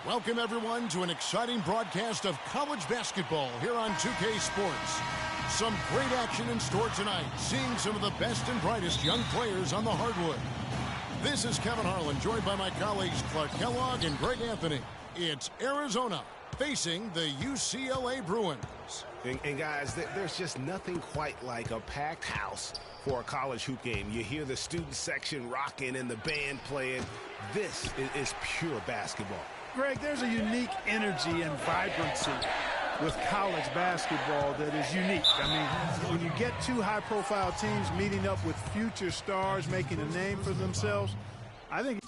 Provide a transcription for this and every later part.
Welcome, everyone, to an exciting broadcast of college basketball here on 2K Sports. Some great action in store tonight, seeing some of the best and brightest young players on the hardwood. This is Kevin Harlan, joined by my colleagues Clark Kellogg and Greg Anthony. It's Arizona facing the UCLA Bruins. And guys, there's just nothing quite like a packed house for a college hoop game. You hear the student section rocking and the band playing. This is pure basketball. Greg, there's a unique energy and vibrancy with college basketball that is unique. I mean, when you get two high-profile teams meeting up with future stars making a name for themselves, I think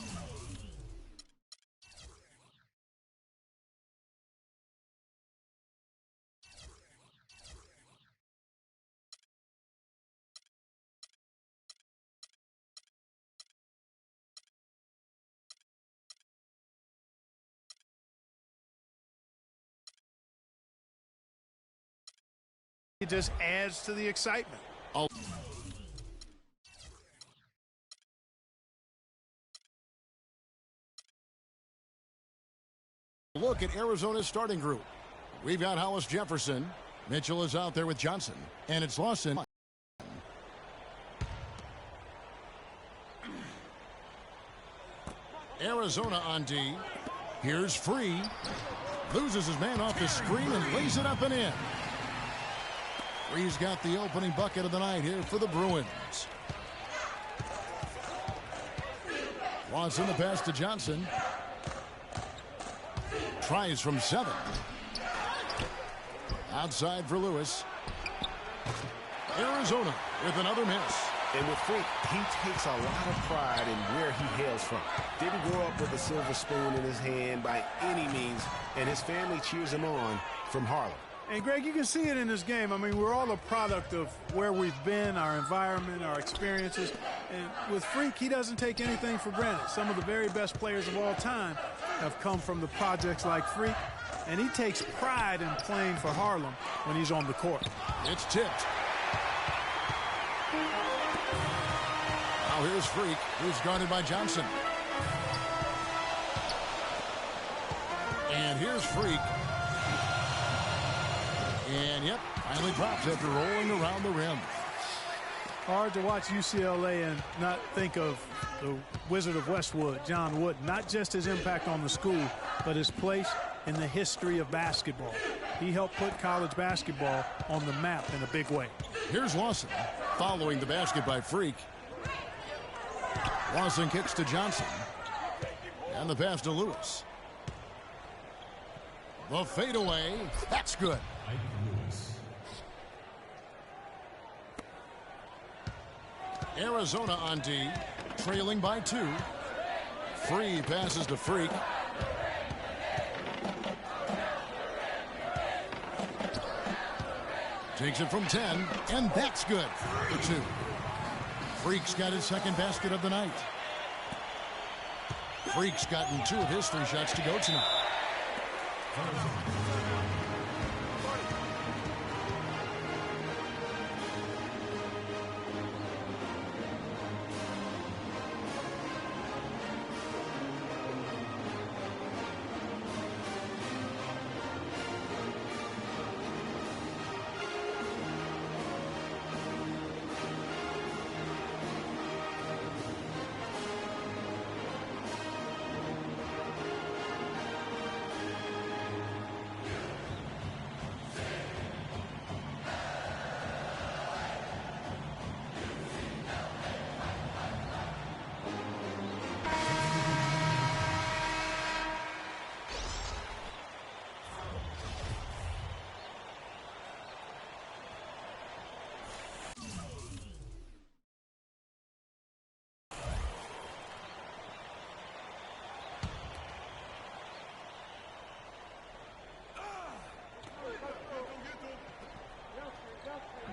it just adds to the excitement. Look at Arizona's starting group. We've got Hollis Jefferson. Mitchell is out there with Johnson. And it's Lawson. Arizona on D. Here's Free. Loses his man off the screen and lays it up and in. Free's got the opening bucket of the night here for the Bruins. Wants in the pass to Johnson. Tries from 7. Outside for Lewis. Arizona with another miss. And with Freak, he takes a lot of pride in where he hails from. Didn't grow up with a silver spoon in his hand by any means, and his family cheers him on from Harlem. And, Greg, you can see it in this game. I mean, we're all a product of where we've been, our environment, our experiences. And with Freak, he doesn't take anything for granted. Some of the very best players of all time have come from the projects like Freak, and he takes pride in playing for Harlem when he's on the court. It's tipped. Now here's Freak, who's guarded by Johnson. And here's Freak. And, yep, finally drops after rolling around the rim. Hard to watch UCLA and not think of the Wizard of Westwood, John Wooden. Not just his impact on the school, but his place in the history of basketball. He helped put college basketball on the map in a big way. Here's Lawson, following the basket by Freak. Lawson kicks to Johnson. And the pass to Lewis. The fadeaway, that's good. Arizona on D, trailing by 2. Free passes to Freak. Takes it from 10, and that's good for 2. Freak's got his second basket of the night. Freak's gotten 2 of his 3 shots to go tonight.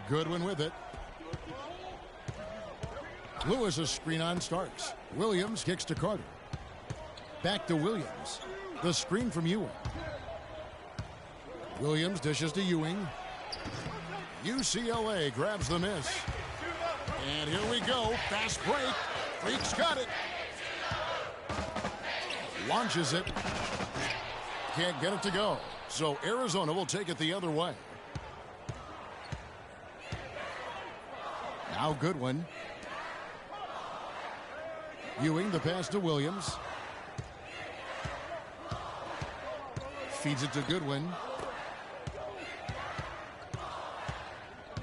Goodwin with it. Lewis' screen on starts. Williams kicks to Carter. Back to Williams. The screen from Ewing. Williams dishes to Ewing. UCLA grabs the miss. And here we go. Fast break. Freak's got it. Launches it. Can't get it to go. So Arizona will take it the other way. Now Goodwin. Ewing the pass to Williams. Feeds it to Goodwin.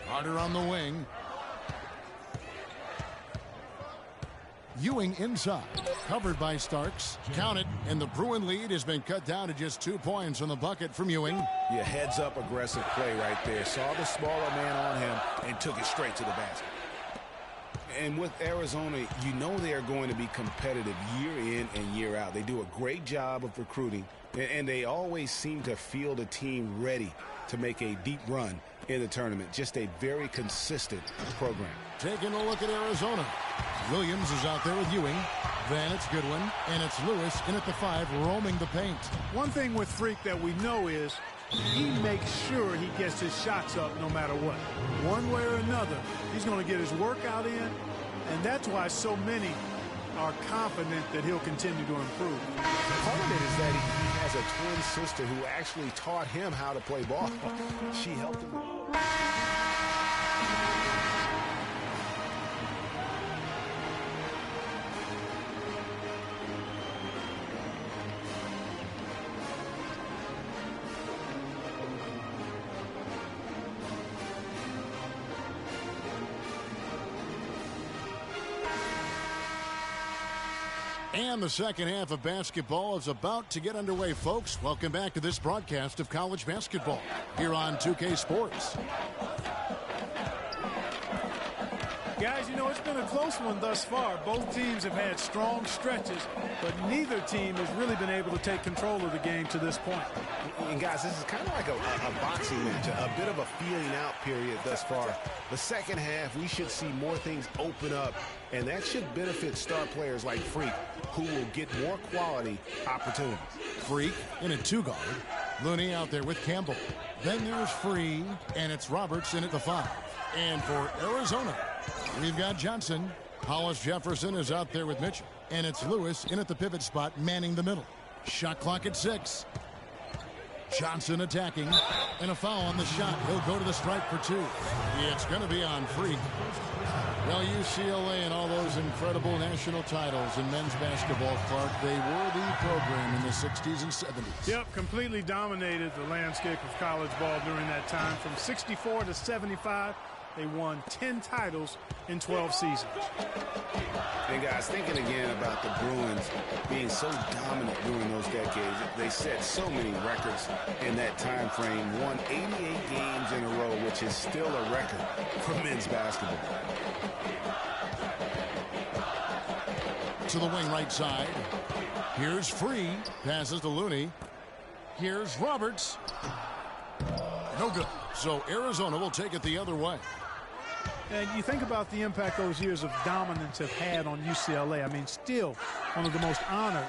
Carter on the wing. Ewing inside. Covered by Starks. Count it, and the Bruin lead has been cut down to just 2 points on the bucket from Ewing. Yeah, heads-up aggressive play right there. Saw the smaller man on him and took it straight to the basket. And with Arizona, you know they are going to be competitive year in and year out. They do a great job of recruiting, and they always seem to field a team ready to make a deep run in the tournament. Just a very consistent program. Taking a look at Arizona. Williams is out there with Ewing. Then it's Goodwin, and it's Lewis in at the 5, roaming the paint. One thing with Freak that we know is he makes sure he gets his shots up no matter what. One way or another, he's going to get his workout in, and that's why so many are confident that he'll continue to improve. Part of it is that he has a twin sister who actually taught him how to play ball. She helped him. And the second half of basketball is about to get underway, folks. Welcome back to this broadcast of college basketball here on 2K Sports. Guys, you know, it's been a close one thus far. Both teams have had strong stretches, but neither team has really been able to take control of the game to this point. And guys, this is kind of like a boxing match, a bit of a feeling out period thus far. The second half, we should see more things open up, and that should benefit star players like Freak, who will get more quality opportunities. Freak in a 2-guard. Looney out there with Campbell. Then there's Free, and it's Roberts in at the 5. And for Arizona, we've got Johnson. Hollis Jefferson is out there with Mitchell. And it's Lewis in at the pivot spot, manning the middle. Shot clock at 6. Johnson attacking, and a foul on the shot. He'll go to the stripe for 2. It's going to be on Freak. Well, UCLA and all those incredible national titles in men's basketball, Clark, they were the program in the 60s and 70s. Yep, completely dominated the landscape of college ball during that time. From 64 to 75, they won 10 titles in 12 seasons. And guys, thinking again about the Bruins being so dominant during those decades, they set so many records in that time frame, won 88 games in a row, which is still a record for men's basketball. To the wing right side. Here's Free. Passes to Looney. Here's Roberts. No good. So Arizona will take it the other way. And you think about the impact those years of dominance have had on UCLA. I mean, still one of the most honored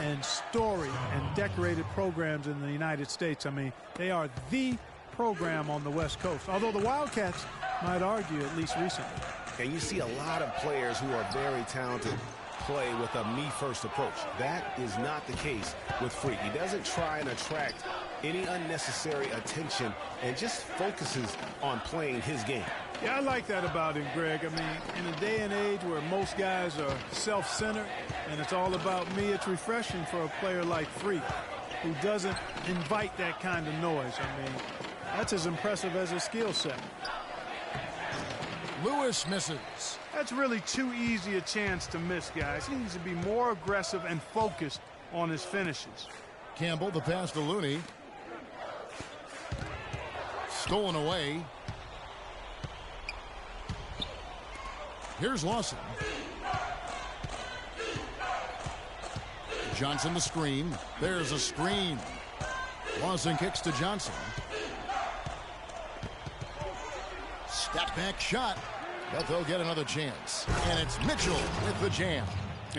and storied and decorated programs in the United States. I mean, they are the program on the West Coast, although the Wildcats might argue, at least recently. And you see a lot of players who are very talented play with a me-first approach. That is not the case with Freak. He doesn't try and attract any unnecessary attention and just focuses on playing his game. Yeah, I like that about him, Greg. I mean, in a day and age where most guys are self-centered and it's all about me, it's refreshing for a player like Freak who doesn't invite that kind of noise. I mean, that's as impressive as his skill set. Lewis misses. That's really too easy a chance to miss, guys. He needs to be more aggressive and focused on his finishes. Campbell, the pass to Looney. Stolen away. Here's Lawson. Johnson the screen. There's a screen. Lawson kicks to Johnson. Step back shot. But they'll get another chance. And it's Mitchell with the jam.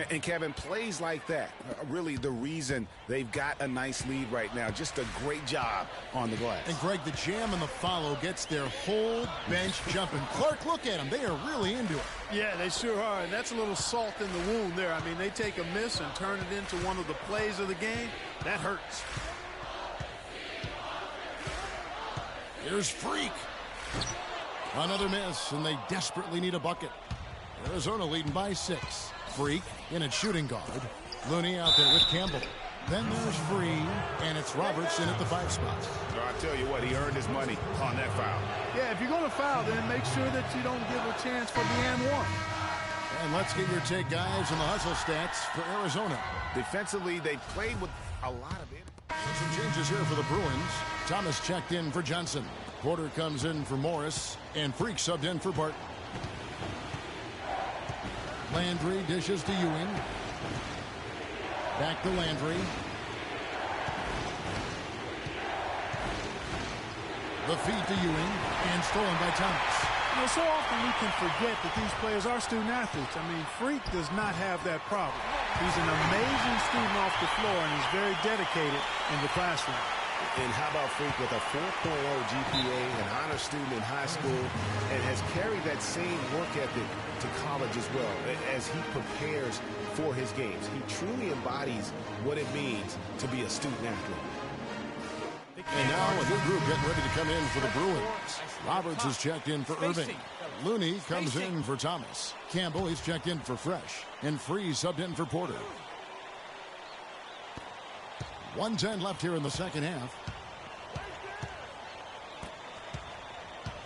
And Kevin, plays like that are really the reason they've got a nice lead right now. Just a great job on the glass. And Greg, the jam and the follow gets their whole bench jumping. Clark, look at them. They are really into it. Yeah, they sure are. And that's a little salt in the wound there. I mean, they take a miss and turn it into one of the plays of the game. That hurts. Here's Freak. Another miss, and they desperately need a bucket. Arizona leading by 6. Freak in at shooting guard. Looney out there with Campbell. Then there's Free, and it's Robertson at the 5 spot. I tell you what, he earned his money on that foul. Yeah, if you're going to foul, then make sure that you don't give a chance for the and one. And let's get your take, guys, on the hustle stats for Arizona. Defensively, they played with a lot of it. Some changes here for the Bruins. Thomas checked in for Johnson. Porter comes in for Morris, and Freak subbed in for Barton. Landry dishes to Ewing. Back to Landry. The feed to Ewing, and stolen by Thomas. You know, so often we can forget that these players are student athletes. I mean, Freak does not have that problem. He's an amazing student off the floor, and he's very dedicated in the classroom. And how about Freak with a 4.0 GPA, an honor student in high school, and has carried that same work ethic to college as well as he prepares for his games. He truly embodies what it means to be a student athlete. And now a new group getting ready to come in for the Bruins. Roberts is checked in for Irving. Looney comes in for Thomas. Campbell, he's checked in for Fresh. And Free subbed in for Porter. 1:10 left here in the second half.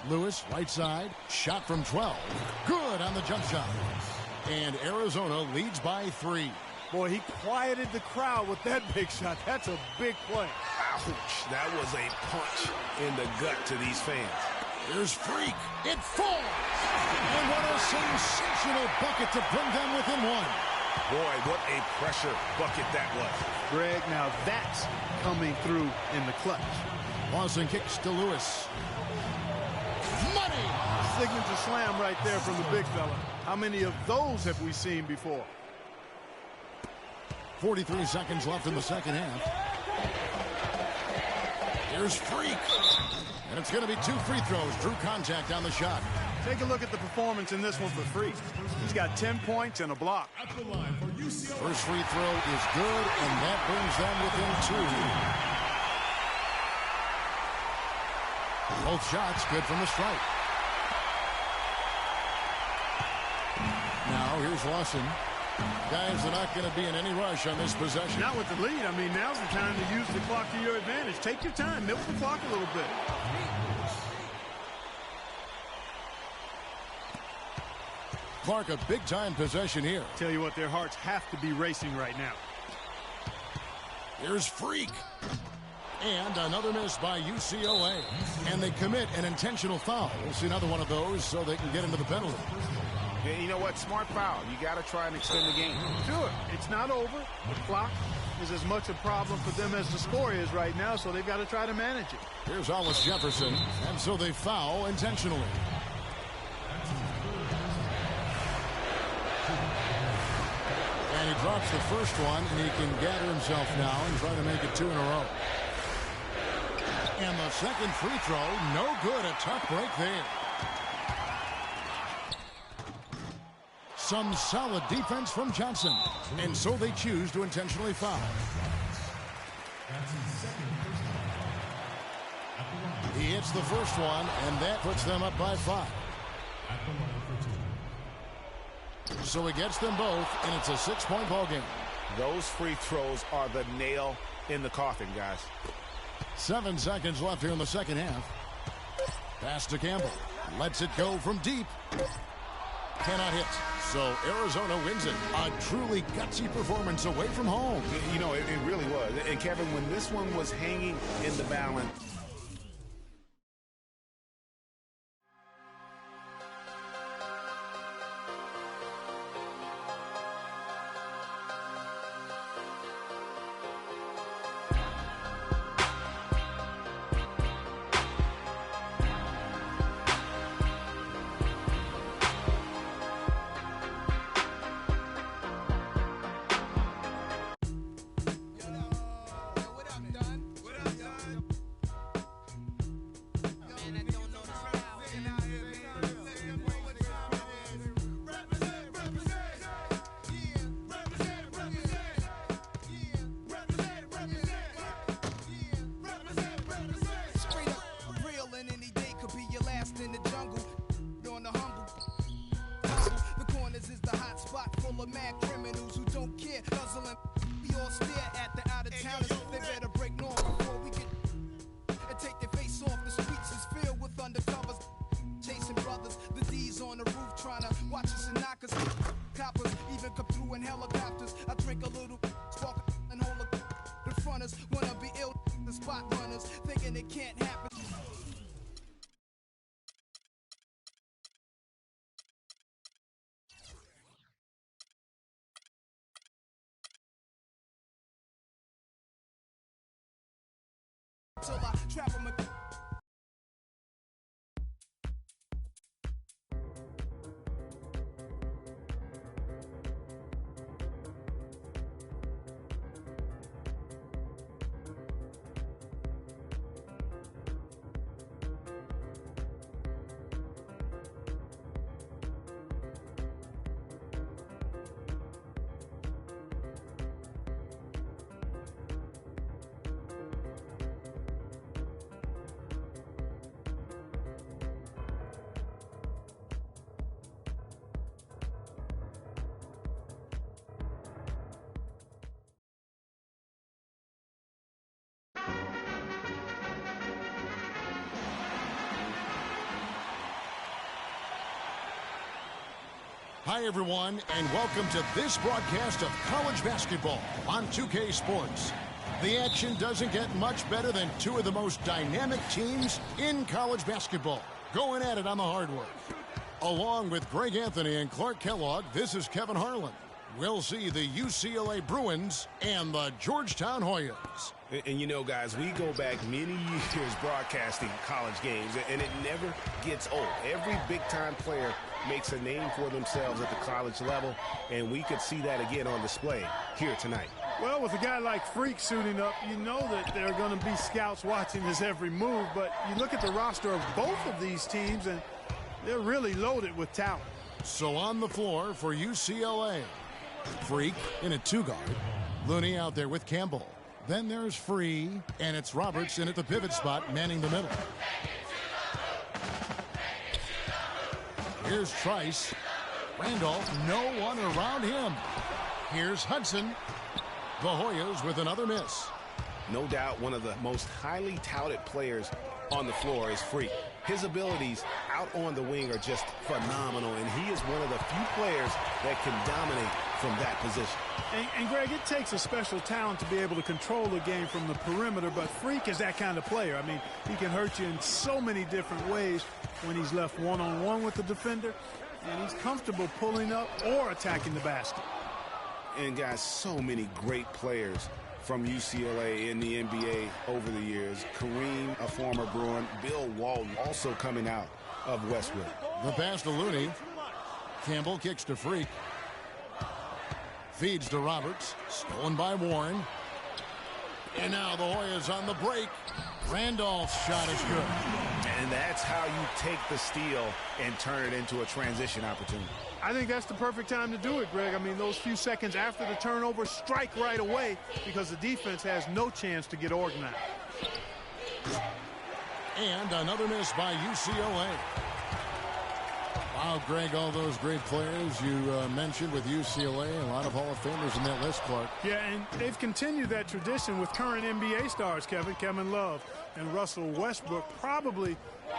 Lewis, right side. Shot from 12. Good on the jump shot. And Arizona leads by 3. Boy, he quieted the crowd with that big shot. That's a big play. Ouch. That was a punch in the gut to these fans. Here's Freak. It falls. And what a sensational bucket to bring them within 1. Boy, what a pressure bucket that was. Greg, now that's coming through in the clutch. Lawson kicks to Lewis. Money! Signature slam right there from the big fella. How many of those have we seen before? 43 seconds left in the second half. Here's Freak. And it's going to be 2 free throws. Drew contact on the shot. Take a look at the performance in this one for Freak. He's got 10 points and a block. First free throw is good, and that brings them within 2. Both shots good from the stripe. Now here's Lawson. Guys are not going to be in any rush on this possession. Not with the lead. I mean, now's the time to use the clock to your advantage. Take your time. Milk the clock a little bit. Clark, a big-time possession here. Tell you what, their hearts have to be racing right now. Here's Freak. And another miss by UCLA. And they commit an intentional foul. We'll see another one of those so they can get into the penalty. Yeah, you know what? Smart foul. You got to try and extend the game. Sure. It's not over. The clock is as much a problem for them as the score is right now, so they've got to try to manage it. Here's Hollis Jefferson. And so they foul intentionally. And he drops the first one, and he can gather himself now and try to make it 2 in a row. And the second free throw, no good. A tough break there. Some solid defense from Johnson. And so they choose to intentionally foul. He hits the first one, and that puts them up by 5. So he gets them both, and it's a 6-point ball game. Those free throws are the nail in the coffin, guys. 7 seconds left here in the second half. Pass to Campbell. Lets it go from deep. Cannot hit. So Arizona wins it. A truly gutsy performance away from home. You know, it really was. And Kevin, when this one was hanging in the balance, through in helicopters. I drink a little, spark and hold a. The fronters wanna be ill, the spot runners thinking it can't happen. Till I trap 'em. Hi, everyone, and welcome to this broadcast of college basketball on 2K Sports. The action doesn't get much better than two of the most dynamic teams in college basketball going at it on the hardwood. Along with Greg Anthony and Clark Kellogg, this is Kevin Harlan. We'll see the UCLA Bruins and the Georgetown Hoyas. And you know, guys, we go back many years broadcasting college games, and it never gets old. Every big-time player makes a name for themselves at the college level, and we could see that again on display here tonight. Well, with a guy like Freak suiting up, you know that there are going to be scouts watching his every move, but you look at the roster of both of these teams, and they're really loaded with talent. So on the floor for UCLA, Freak in a two-guard, Looney out there with Campbell. Then there's Free, and it's Roberts in at the pivot spot, manning the middle. Here's Trice. Randolph, no one around him. Here's Hudson. The Hoyas with another miss. No doubt one of the most highly touted players on the floor is Freak. His abilities out on the wing are just phenomenal, and he is one of the few players that can dominate from that position. And Greg, it takes a special talent to be able to control the game from the perimeter, but Freak is that kind of player. I mean, he can hurt you in so many different ways when he's left one-on-one with the defender, and he's comfortable pulling up or attacking the basket. And guys, so many great players from UCLA in the NBA over the years. Kareem, a former Bruin. Bill Walton, also coming out of Westwood. The pass to Looney. Campbell kicks to Freak. Feeds to Roberts. Stolen by Warren. And now the Hoyas on the break. Randolph's shot is good. And that's how you take the steal and turn it into a transition opportunity. I think that's the perfect time to do it, Greg. I mean, those few seconds after the turnover, strike right away because the defense has no chance to get organized. And another miss by UCLA. Wow, Greg, all those great players you mentioned with UCLA, a lot of Hall of Famers in that list, Clark. Yeah, and they've continued that tradition with current NBA stars, Kevin Love and Russell Westbrook, probably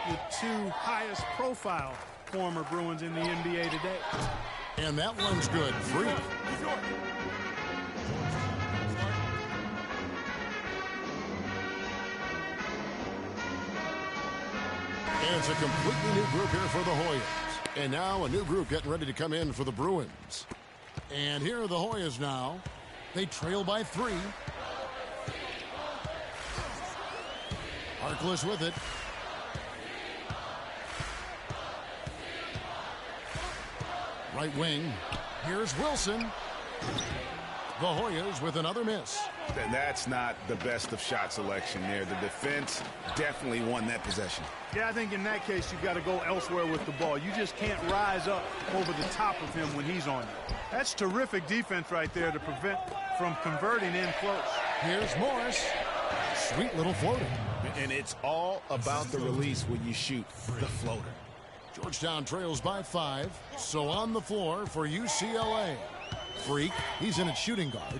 the two highest profile former Bruins in the NBA today. And that one's good. Free. And it's a completely new group here for the Hoyas. And now a new group getting ready to come in for the Bruins. And here are the Hoyas now. They trail by 3. Harkless with it. Right wing. Here's Wilson. The Hoyas with another miss. And that's not the best of shot selection there. The defense definitely won that possession. Yeah, I think in that case you've got to go elsewhere with the ball. You just can't rise up over the top of him when he's on you. That's terrific defense right there to prevent from converting in close. Here's Morris. Sweet little floater. And it's all about the release when you shoot the floater. Georgetown trails by 5. So on the floor for UCLA. Freak, he's in at shooting guard.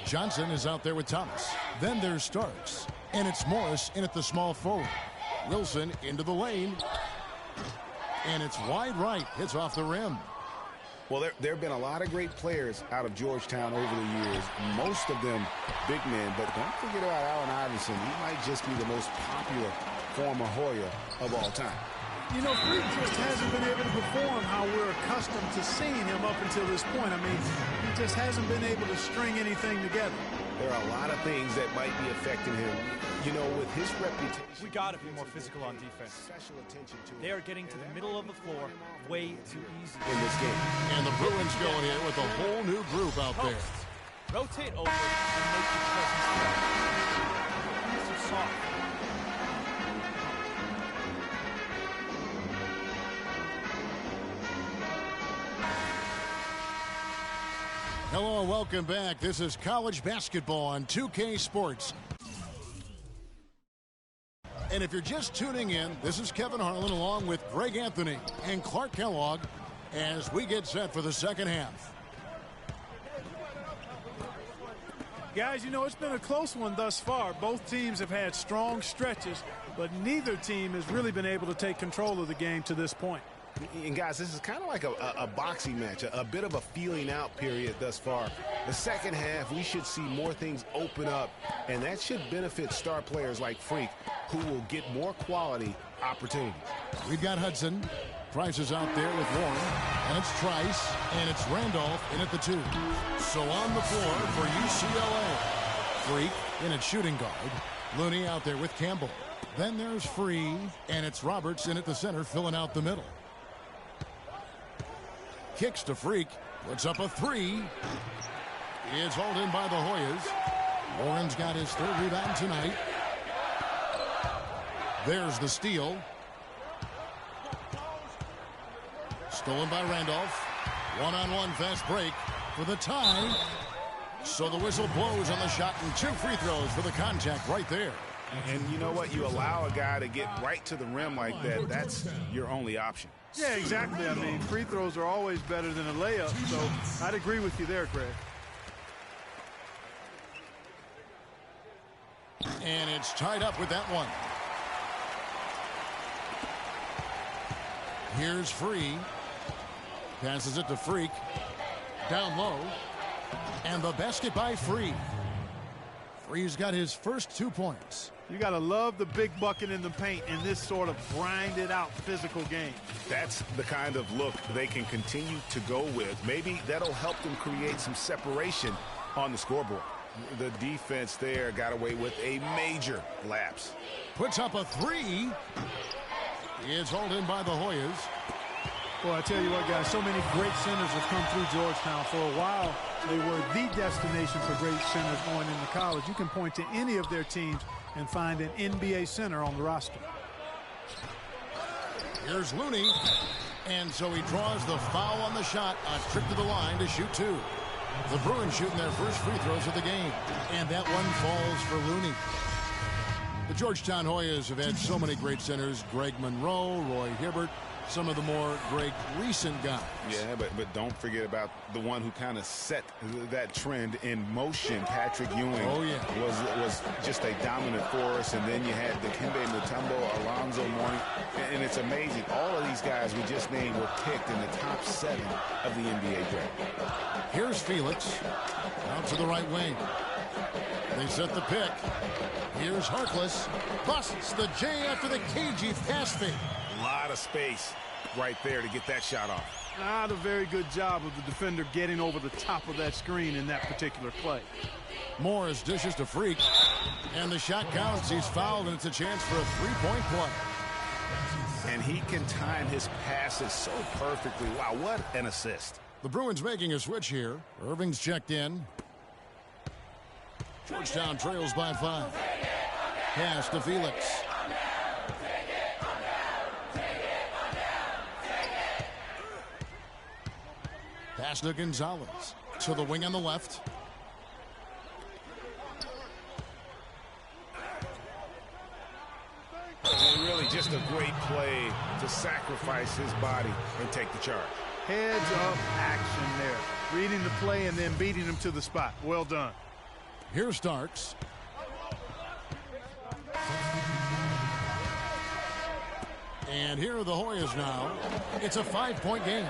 Johnson is out there with Thomas. Then there's Starks. And it's Morris in at the small forward. Wilson into the lane. And it's wide right. Hits off the rim. Well, there have been a lot of great players out of Georgetown over the years, most of them big men, but don't forget about Allen Iverson. He might just be the most popular former Hoya of all time. You know, Freak just hasn't been able to perform how we're accustomed to seeing him up until this point. I mean, he just hasn't been able to string anything together. There are a lot of things that might be affecting him. You know, with his reputation, we got to be more physical on defense. Special attention to they are getting to the middle of the floor way too easy in this game. And the Bruins going here with a whole new group out there. Rotate over and make your presence felt. He's so soft. Hello and welcome back. This is college basketball on 2K Sports. And if you're just tuning in, this is Kevin Harlan along with Greg Anthony and Clark Kellogg as we get set for the second half. Guys, you know, it's been a close one thus far. Both teams have had strong stretches, but neither team has really been able to take control of the game to this point. And guys, this is kind of like a boxing match, a bit of a feeling out period thus far. The second half, we should see more things open up, and that should benefit star players like Freak, who will get more quality opportunities. We've got Hudson. Price is out there with Warren, and it's Trice, and it's Randolph in at the 2. So on the floor for UCLA. Freak in at shooting guard. Looney out there with Campbell. Then there's Free, and it's Roberts in at the center filling out the middle. Kicks to Freak, puts up a 3. It's hauled in by the Hoyas. Warren's got his 3rd rebound tonight. There's the steal. Stolen by Randolph. One-on-one fast break for the tie. So the whistle blows on the shot and 2 free throws for the contact right there. And you know what? You allow a guy to get right to the rim like that. That's your only option. Yeah, exactly. I mean, free throws are always better than a layup, so I'd agree with you there, Greg. And it's tied up with that one. Here's Free. Passes it to Freak. Down low. And the basket by Free. Free's got his first 2 points. You got to love the big bucket in the paint in this sort of grinded out physical game. That's the kind of look they can continue to go with. Maybe that'll help them create some separation on the scoreboard. The defense there got away with a major lapse. Puts up a 3. It's hauled in by the Hoyas. Well, I tell you what, guys, so many great centers have come through Georgetown. For a while, they were the destination for great centers going into college. You can point to any of their teams and find an NBA center on the roster. Here's Looney. And so he draws the foul on the shot. A trip to the line to shoot 2. The Bruins shooting their first free throws of the game. And that one falls for Looney. The Georgetown Hoyas have had so many great centers. Greg Monroe, Roy Hibbert, some of the more great recent guys. Yeah, but don't forget about the one who kind of set that trend in motion. Patrick Ewing was just a dominant force, and then you had Dikembe Mutombo, Alonzo Mourning, and it's amazing. All of these guys we just named were picked in the top 7 of the NBA draft. Here's Felix out to the right wing. They set the pick. Here's Harkless. Busts the J after the cagey pass fake. A lot of space right there to get that shot off. Not a very good job of the defender getting over the top of that screen in that particular play. Morris dishes to Freak. And the shot counts. He's fouled, and it's a chance for a 3-point play. And he can time his passes so perfectly. Wow, what an assist. The Bruins making a switch here. Irving's checked in. Georgetown trails by 5. Pass to Felix. Pass to Gonzalez. To the wing on the left. And really just a great play to sacrifice his body and take the charge. Heads up action there. Reading the play and then beating him to the spot. Well done. Here's Starks. And here are the Hoyas now. It's a 5-point game.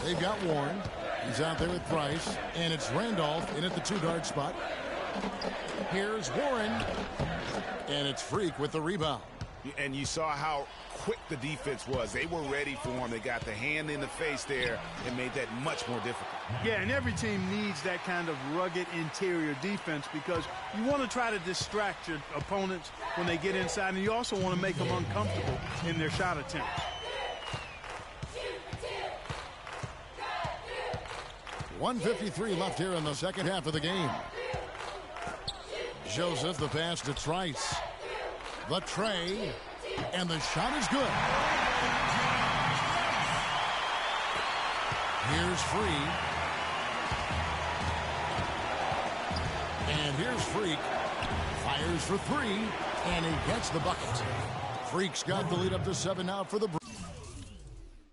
They've got Warren. He's out there with Price, and it's Randolph in at the 2-guard spot. Here's Warren, and it's Freak with the rebound. And you saw how quick the defense was. They were ready for him. They got the hand in the face there and made that much more difficult. Yeah, and every team needs that kind of rugged interior defense because you want to try to distract your opponents when they get inside, and you also want to make them uncomfortable in their shot attempts. 1:53 left here in the second half of the game. Joseph, the pass to Trice. The tray, and the shot is good. Here's Free. And here's Freak. Fires for 3, and he gets the bucket. Freak's got the lead up to 7 now for the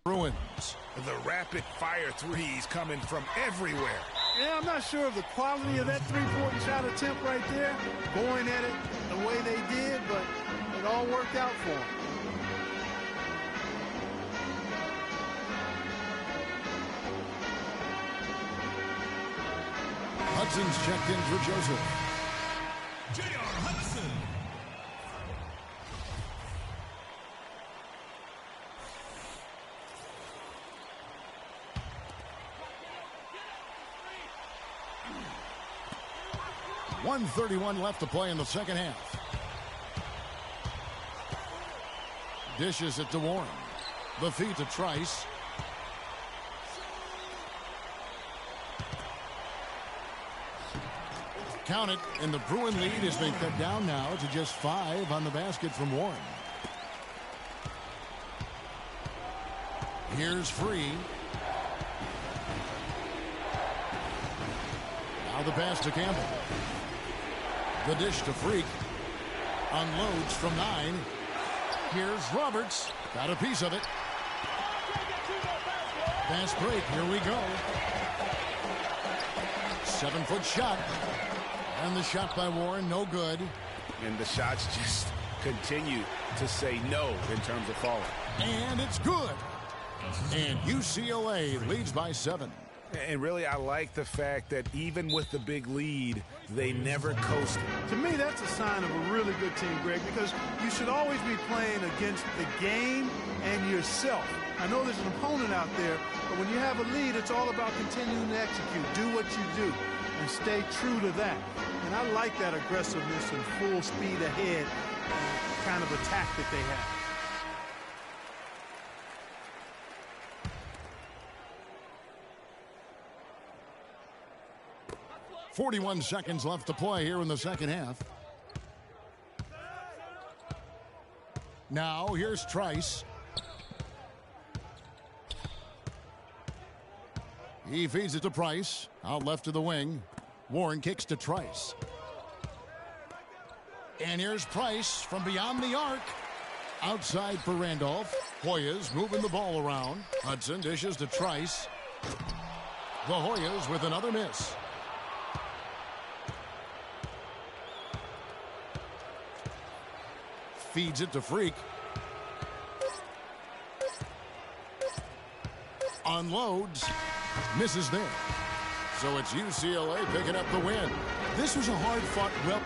Bruins. The rapid-fire threes coming from everywhere. Yeah, I'm not sure of the quality of that three-point shot attempt right there, going at it the way they did, but it all worked out for them. Hudson's checked in for Joseph. J.R. Hudson. .131 left to play in the second half. Dishes it to Warren. The feed to Trice. Count it, and the Bruin lead has been cut down now to just 5 on the basket from Warren. Here's Free. Now the pass to Campbell. The dish to Freak. Unloads from 9. Here's Roberts. Got a piece of it. Fast break. Here we go. 7-foot shot. And the shot by Warren, no good. And the shots just continue to say no in terms of falling. And it's good. And UCLA leads by 7. And really, I like the fact that even with the big lead, they never coasted. To me, that's a sign of a really good team, Greg, because you should always be playing against the game and yourself. I know there's an opponent out there, but when you have a lead, it's all about continuing to execute. Do what you do and stay true to that. And I like that aggressiveness and full speed ahead kind of attack that they have. 41 seconds left to play here in the second half. Now here's Trice. He feeds it to Price. Out left to the wing. Warren kicks to Trice. And here's Price from beyond the arc. Outside for Randolph. Hoyas moving the ball around. Hudson dishes to Trice. The Hoyas with another miss. Feeds it to Freak. Unloads. Misses there. So it's UCLA picking up the win. This was a hard-fought, well...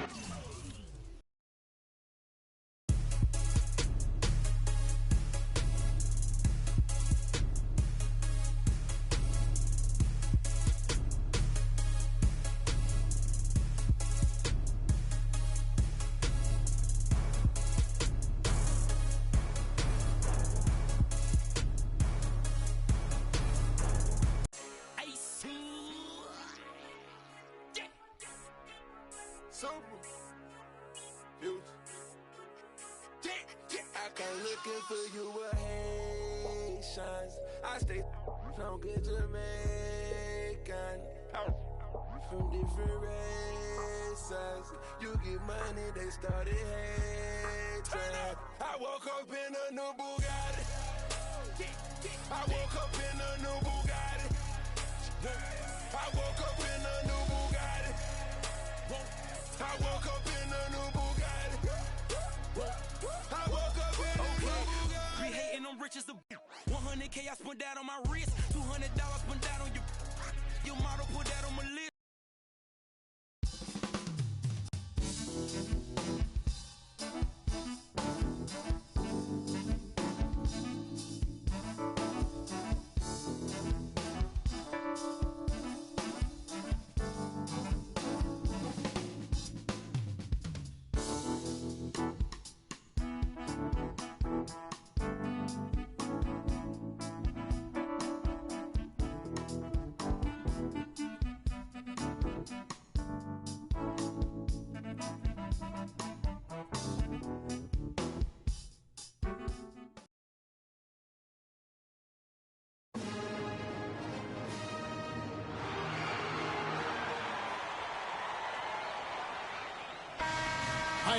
I stay from good Jamaican, from different races. You get money, they started hating. I woke up in a new Bugatti. I woke up in a new Bugatti. I woke up in a new Bugatti. I woke up in a new Bugatti. I woke up in a new Bugatti. Be hating, I'm rich as a 100K I spent that on my wrist. $200 spent that on your.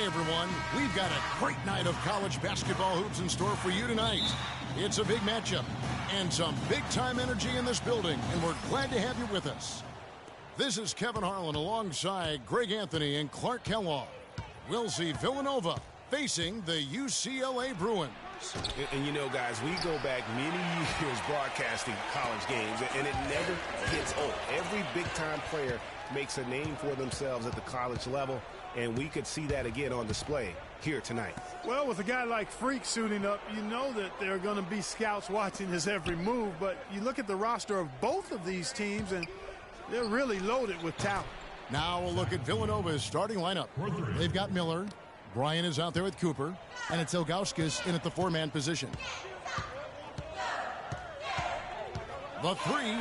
Hey everyone, we've got a great night of college basketball hoops in store for you tonight. It's a big matchup and some big-time energy in this building, and we're glad to have you with us. This is Kevin Harlan alongside Greg Anthony and Clark Kellogg. We'll see Villanova facing the UCLA Bruins. And you know, guys, we go back many years broadcasting college games, and it never gets old. Every big-time player makes a name for themselves at the college level, and we could see that again on display here tonight. Well, with a guy like Freak suiting up, you know that there are going to be scouts watching his every move, but you look at the roster of both of these teams, and they're really loaded with talent. Now we'll look at Villanova's starting lineup. They've got Miller. Brian is out there with Cooper, and it's Ilgauskas in at the four-man position. The three.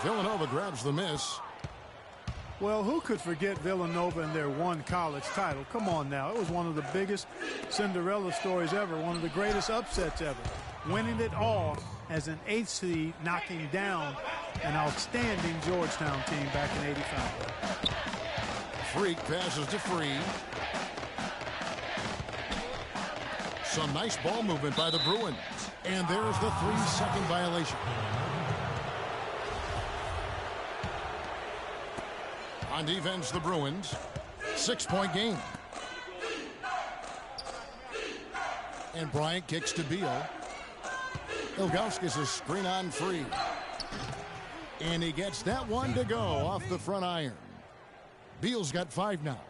Villanova grabs the miss. Well, who could forget Villanova and their one college title? Come on now. It was one of the biggest Cinderella stories ever, one of the greatest upsets ever. Winning it all as an 8th seed, knocking down an outstanding Georgetown team back in '85. Freak passes to Free. Some nice ball movement by the Bruins. And there's the 3-second violation. On defense, the Bruins. 6-point game. And Bryant kicks to Beal. Ilgauskas is screen on Free. And he gets that one to go off the front iron. Beal's got 5 now.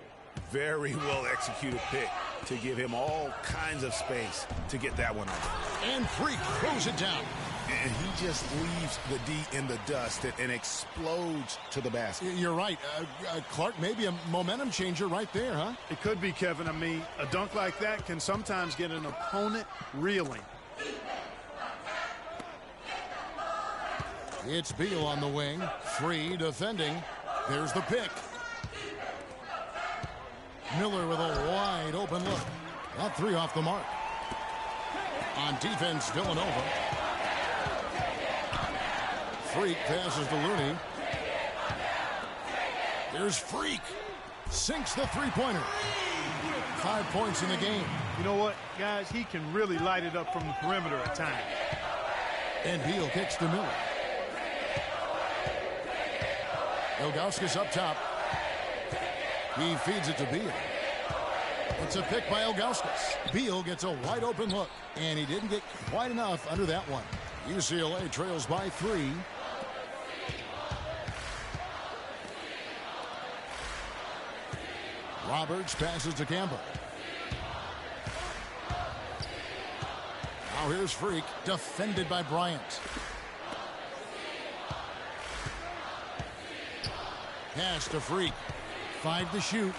Very well executed pick to give him all kinds of space to get that one off. And Freak throws it down. And he just leaves the D in the dust and explodes to the basket. You're right. Clark, maybe a momentum changer right there, huh? It could be, Kevin. I mean, a dunk like that can sometimes get an opponent reeling. It's Beal on the wing. Free defending. There's the pick. Miller with a wide open look. That 3 off the mark. On defense, Villanova. Freak passes to Looney. There's Freak. Sinks the three-pointer. 5 points in the game. You know what, guys? He can really light it up from the perimeter at times. And Beal kicks to Miller. Ilgauskas up top. He feeds it to Beal. It's a pick by Ilgauskas. Beal gets a wide open look, and he didn't get quite enough under that one. UCLA trails by 3. Roberts passes to Campbell. Now here's Freak, defended by Bryant. Pass to Freak. 5 to shoot.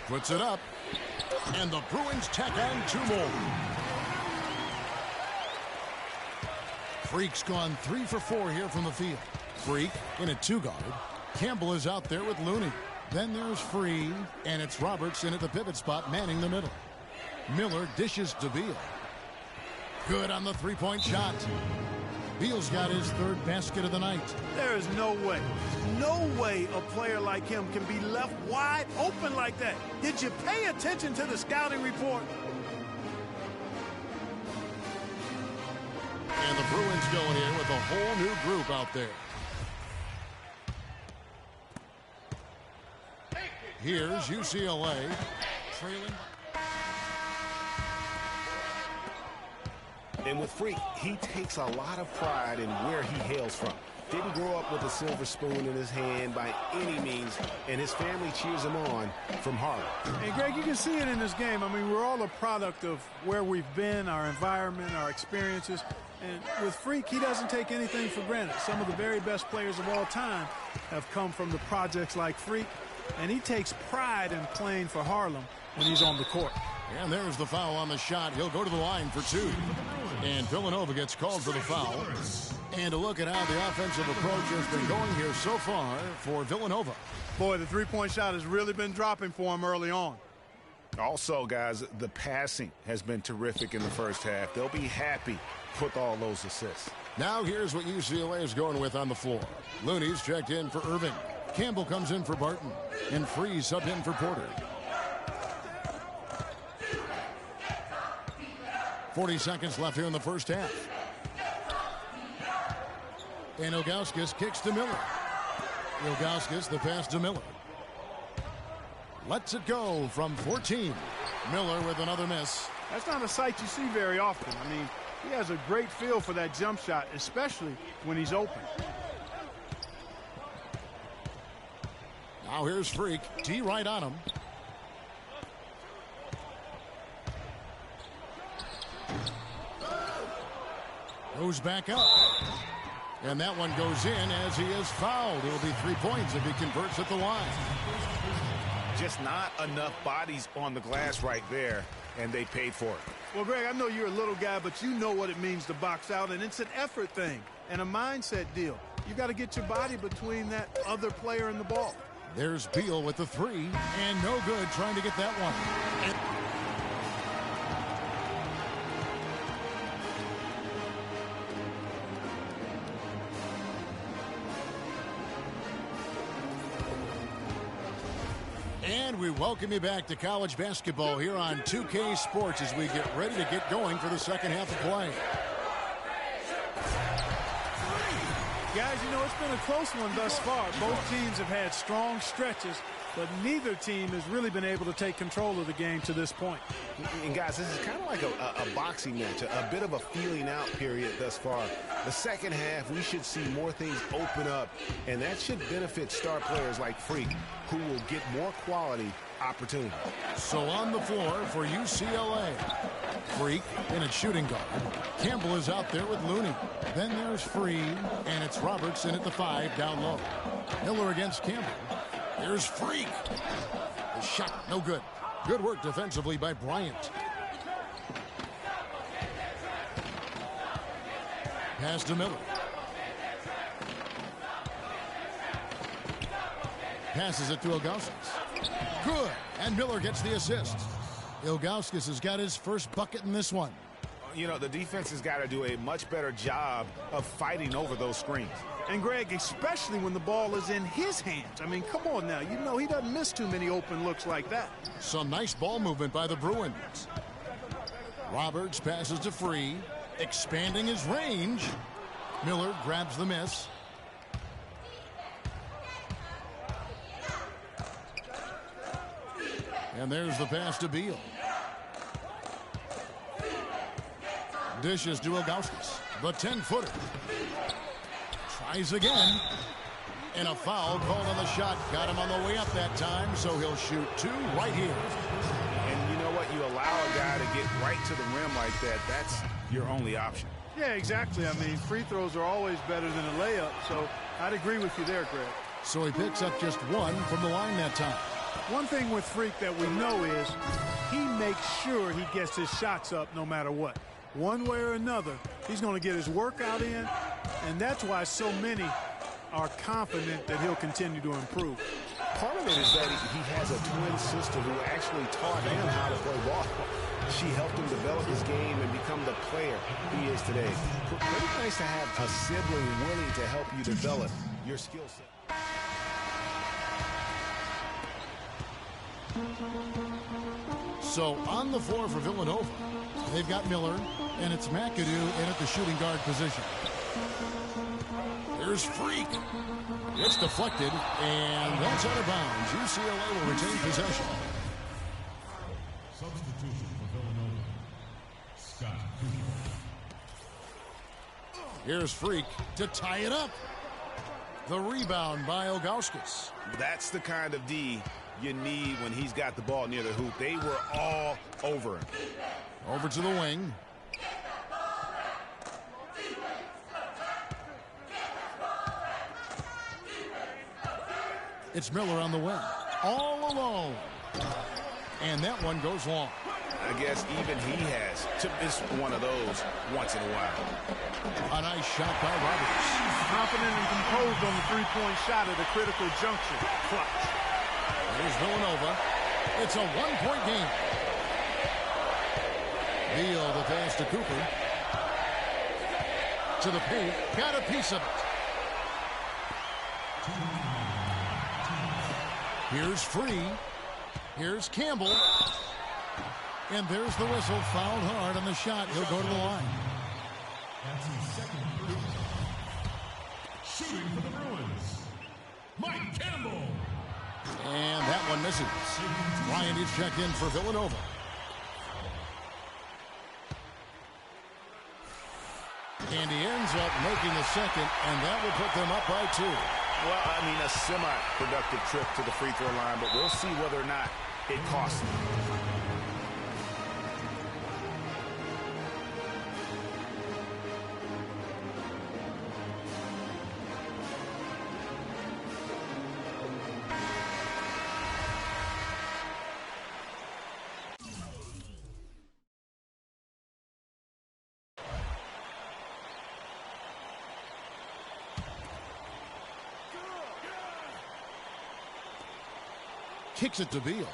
Puts it up. And the Bruins tack on 2 more. Freak's gone 3 for 4 here from the field. Freak in a 2-guard. Campbell is out there with Looney. Then there's Free, and it's Roberts in at the pivot spot, manning the middle. Miller dishes to Beal. Good on the 3-point shot. Beal's got his 3rd basket of the night. There is no way a player like him can be left wide open like that. Did you pay attention to the scouting report? And the Bruins going in with a whole new group out there. Here's UCLA trailing. And with Freak, he takes a lot of pride in where he hails from. Didn't grow up with a silver spoon in his hand by any means, and his family cheers him on from Harlem. Hey, Greg, you can see it in this game. I mean, we're all a product of where we've been, our environment, our experiences. And with Freak, he doesn't take anything for granted. Some of the very best players of all time have come from the projects like Freak, and he takes pride in playing for Harlem when he's on the court. And there's the foul on the shot. He'll go to the line for 2. And Villanova gets called for the foul. And a look at how the offensive approach has been going here so far for Villanova. Boy, the 3-point shot has really been dropping for him early on. Also, guys, the passing has been terrific in the first half. They'll be happy with all those assists. Now here's what UCLA is going with on the floor. Looney's checked in for Irving. Campbell comes in for Barton, and Freeze sub in for Porter. 40 seconds left here in the first half. And Ilgauskas kicks to Miller. Ilgauskas, the pass to Miller. Lets it go from 14. Miller with another miss. That's not a sight you see very often. I mean, he has a great feel for that jump shot, especially when he's open. Now here's Freak. D right on him. Goes back up. And that one goes in as he is fouled. It'll be 3 points if he converts at the line. Just not enough bodies on the glass right there, and they paid for it. Well, Greg, I know you're a little guy, but you know what it means to box out, and it's an effort thing and a mindset deal. You got to get your body between that other player and the ball. There's Beal with the three, and no good trying to get that one. And we welcome you back to college basketball here on 2K Sports as we get ready to get going for the second half of play. Guys, you know, it's been a close one thus far. Both teams have had strong stretches, but neither team has really been able to take control of the game to this point. And guys, this is kind of like a boxing match, a bit of a feeling out period thus far. The second half, we should see more things open up, and that should benefit star players like Freak, who will get more quality opportunity. So on the floor for UCLA, Freak in at shooting guard. Campbell is out there with Looney. Then there's Free, and it's Robertson at the 5 down low. Miller against Campbell. Here's Freak. The shot, no good. Good work defensively by Bryant. Pass to Miller. Passes it to Ilgauskas. Good. And Miller gets the assist. Ilgauskas has got his first bucket in this one. You know, the defense has got to do a much better job of fighting over those screens. And, Greg, especially when the ball is in his hands. I mean, come on now. You know he doesn't miss too many open looks like that. Some nice ball movement by the Bruins. Roberts passes to Free, expanding his range. Miller grabs the miss. And there's the pass to Beal. Dishes to Ilgauskas. The 10-footer. Tries again. And a foul called on the shot. Got him on the way up that time, so he'll shoot two right here. And you know what? You allow a guy to get right to the rim like that. That's your only option. Yeah, exactly. I mean, free throws are always better than a layup, so I'd agree with you there, Greg. So he picks up just one from the line that time. One thing with Freak that we know is he makes sure he gets his shots up no matter what. One way or another, he's going to get his workout in, and that's why so many are confident that he'll continue to improve. Part of it is that he has a twin sister who actually taught him how to play ball. She helped him develop his game and become the player he is today. Pretty nice to have a sibling willing to help you develop your skill set. So on the floor for Villanova, they've got Miller, and it's McAdoo in at the shooting guard position. There's Freak. It's deflected, and that's out of bounds. UCLA will retain possession. Substitution for Villanova. Scott Cooper. Here's Freak to tie it up. The rebound by Ilgauskas. That's the kind of D you need when he's got the ball near the hoop. They were all over him. Over to the wing. It's Miller on the wing. All alone. And that one goes long. I guess even he has to miss one of those once in a while. A nice shot by Roberts. Confident and composed on the three-point shot at a critical juncture. Clutch. Here's Villanova. It's a one-point game. Beal, the pass to Cooper. To the paint. Got a piece of it. Here's Free. Here's Campbell. And there's the whistle. Fouled hard on the shot. He'll go to the line. That's his second free throw. Shooting for the Bruins, Mike Campbell. And that one misses. Bryant is checked in for Villanova. And he ends up making the second, and that will put them up by 2. Well, I mean, a semi-productive trip to the free throw line, but we'll see whether or not it costs them. Kicks it to Beal.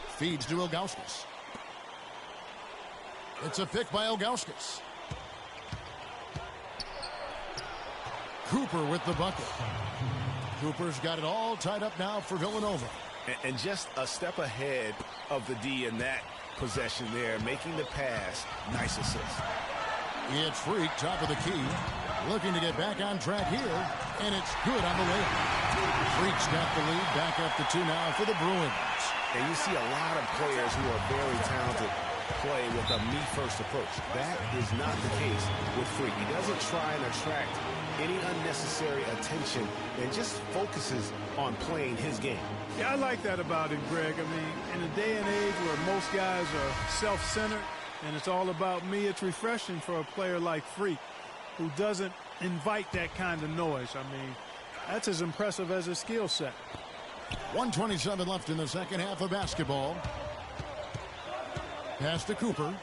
Feeds to Ilgauskas. It's a pick by Ilgauskas. Cooper with the bucket. Cooper's got it all tied up now for Villanova. And just a step ahead of the D in that possession there, making the pass. Nice assist. It's Freak, top of the key. Looking to get back on track here. And it's good on the layup. Freak's got the lead. Back up to 2 now for the Bruins. And you see a lot of players who are very talented play with a me-first approach. That is not the case with Freak. He doesn't try and attract any unnecessary attention and just focuses on playing his game. Yeah, I like that about him, Greg. I mean, in a day and age where most guys are self-centered and it's all about me, it's refreshing for a player like Freak who doesn't invite that kind of noise. I mean, that's as impressive as his skill set. 1:27 left in the second half of basketball. Pass to Cooper.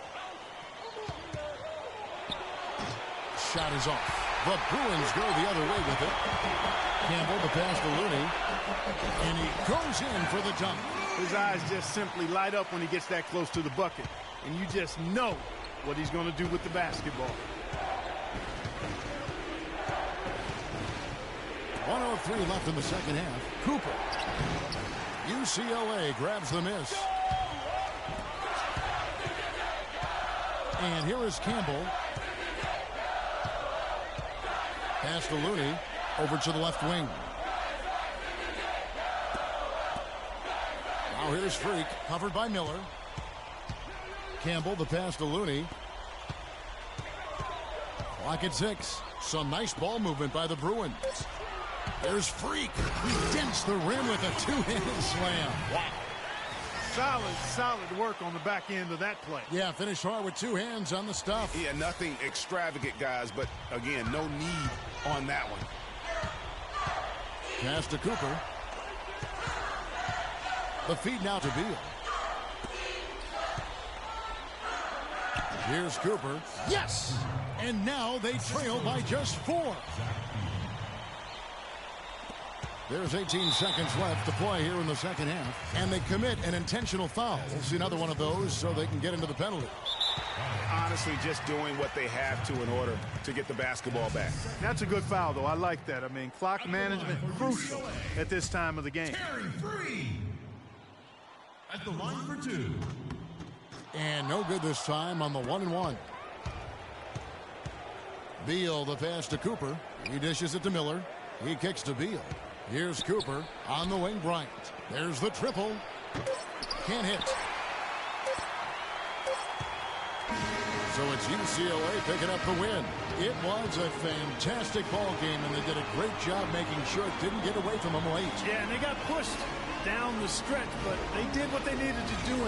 Shot is off. The Bruins go the other way with it. Campbell, the pass to Looney. And he goes in for the dunk. His eyes just simply light up when he gets that close to the bucket. And you just know what he's going to do with the basketball. 1:03 left in the second half. Cooper. UCLA grabs the miss. And here is Campbell. Pass to Looney. Over to the left wing. Now here's Freak. Covered by Miller. Campbell, the pass to Looney. Clock at 6. Some nice ball movement by the Bruins. There's Freak. He dents the rim with a two-handed slam. Wow. Solid work on the back end of that play. Yeah, finished hard with 2 hands on the stuff. Yeah, nothing extravagant, guys, but again, no need on that one. Pass to Cooper. The feed now to Beal. Here's Cooper. Yes! And now they trail by just 4. There's 18 seconds left to play here in the second half. And they commit an intentional foul. We'll see another one of those so they can get into the penalty. Honestly, just doing what they have to in order to get the basketball back. That's a good foul, though. I like that. I mean, clock management crucial at this time of the game. Terry Free at the line for 2. And no good this time on the 1-and-1. Beal, the pass to Cooper. He dishes it to Miller. He kicks to Beal. Here's Cooper on the wing. Bryant. There's the triple. Can't hit. So it's UCLA picking up the win. It was a fantastic ball game, and they did a great job making sure it didn't get away from them late. Yeah, and they got pushed down the stretch, but they did what they needed to do.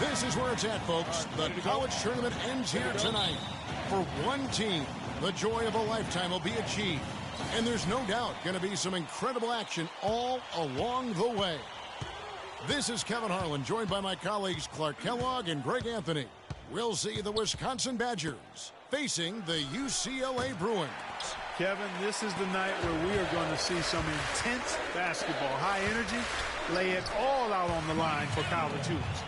This is where it's at, folks. The college tournament ends here tonight. For one team, the joy of a lifetime will be achieved. And there's no doubt going to be some incredible action all along the way. This is Kevin Harlan, joined by my colleagues Clark Kellogg and Greg Anthony. We'll see the Wisconsin Badgers facing the UCLA Bruins. Kevin, this is the night where we are going to see some intense basketball. High energy, lay it all out on the line for college hoops.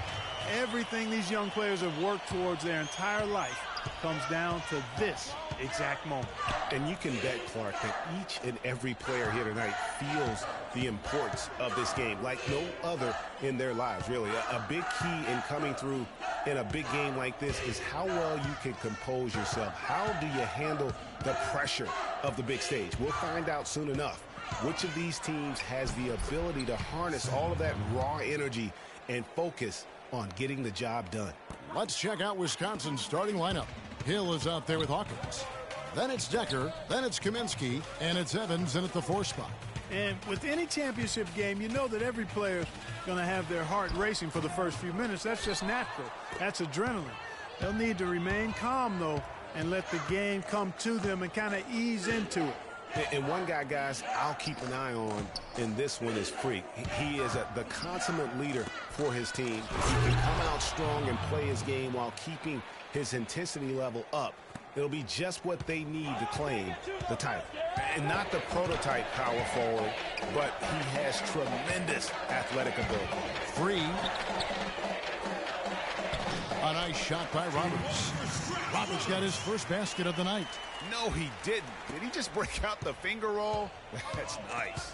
Everything these young players have worked towards their entire life comes down to this exact moment. And you can bet, Clark, that each and every player here tonight feels the importance of this game like no other in their lives, really. A big key in coming through in a big game like this is how well you can compose yourself. How do you handle the pressure of the big stage? We'll find out soon enough which of these teams has the ability to harness all of that raw energy and focus on getting the job done. Let's check out Wisconsin's starting lineup. Hill is out there with Hawkins. Then it's Decker, then it's Kaminsky, and it's Evans in at the 4 spot. And with any championship game, you know that every player's going to have their heart racing for the first few minutes. That's just natural. That's adrenaline. They'll need to remain calm, though, and let the game come to them and kind of ease into it. And one guy, guys, I'll keep an eye on in this one is Freak. He is the consummate leader for his team. He can come out strong and play his game while keeping his intensity level up. It'll be just what they need to claim the title. And not the prototype power forward, but he has tremendous athletic ability. Free. A nice shot by Roberts. Roberts got his first basket of the night. No, he didn't. Did he just break out the finger roll? That's nice.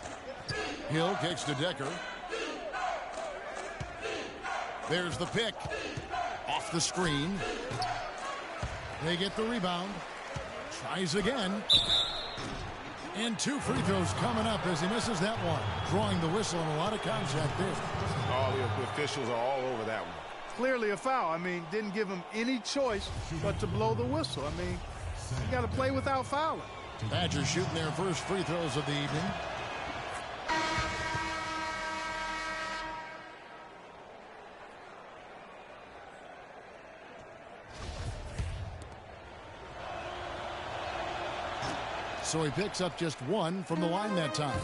Hill kicks to Decker. There's the pick. Off the screen. They get the rebound. Tries again. And 2 free throws coming up as he misses that one. Drawing the whistle and a lot of contact there. All the officials are all over that one. Clearly a foul. I mean, didn't give him any choice but to blow the whistle. I mean, you got to play without fouling. Badgers shooting their first free throws of the evening. So he picks up just 1 from the line that time.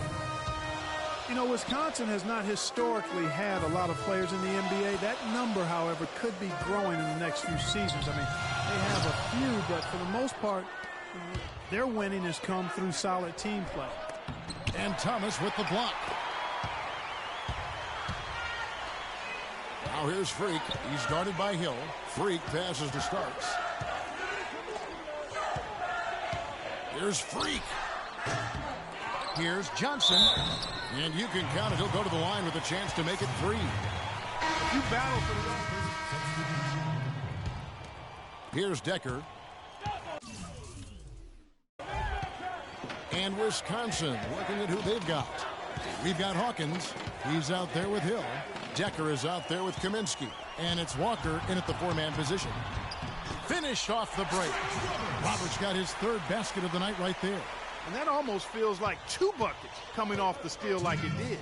You know, Wisconsin has not historically had a lot of players in the NBA. That number, however, could be growing in the next few seasons. I mean, they have a few, but for the most part, their winning has come through solid team play. And Thomas with the block. Now here's Freak. He's guarded by Hill. Freak passes to Starks. Here's Freak. Here's Johnson. And you can count it. He'll go to the line with a chance to make it 3. If you battle for the Here's Decker. And Wisconsin working at who they've got. We've got Hawkins. He's out there with Hill. Decker is out there with Kaminsky. And it's Walker in at the 4-man position. Finished off the break. Roberts got his 3rd basket of the night right there. And that almost feels like 2 buckets coming off the steal like it did.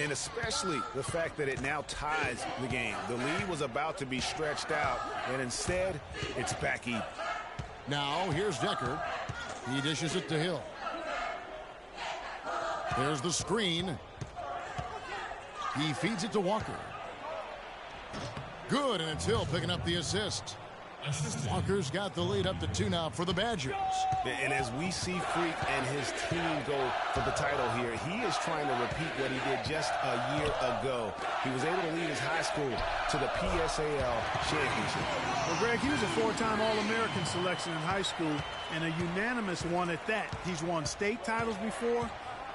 And especially the fact that it now ties the game. The lead was about to be stretched out, and instead, it's back even. Now, here's Decker. He dishes it to Hill. There's the screen. He feeds it to Walker. Good, and it's Hill picking up the assist. Walker's got the lead up to 2 now for the Badgers. And as we see Freak and his team go for the title here, he is trying to repeat what he did just a year ago. He was able to lead his high school to the PSAL championship. Well, Greg, he was a 4-time All-American selection in high school and a unanimous one at that. He's won state titles before,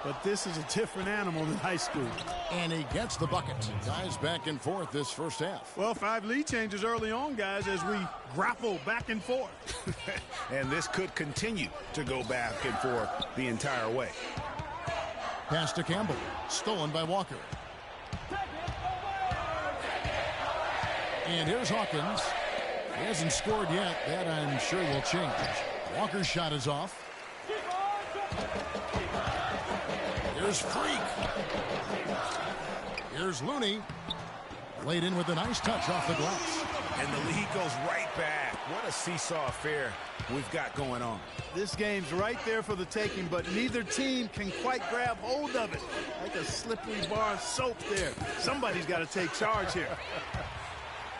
but this is a different animal than high school. And he gets the bucket. Guys back and forth this first half. Well, 5 lead changes early on, guys, as we grapple back and forth. And this could continue to go back and forth the entire way. Pass to Campbell. Stolen by Walker. And here's Hawkins. He hasn't scored yet. That, I'm sure, will change. Walker's shot is off. Here's Freak. Here's Looney. Laid in with a nice touch off the glass. And the lead goes right back. What a seesaw affair we've got going on. This game's right there for the taking, but neither team can quite grab hold of it. Like a slippery bar of soap there. Somebody's got to take charge here.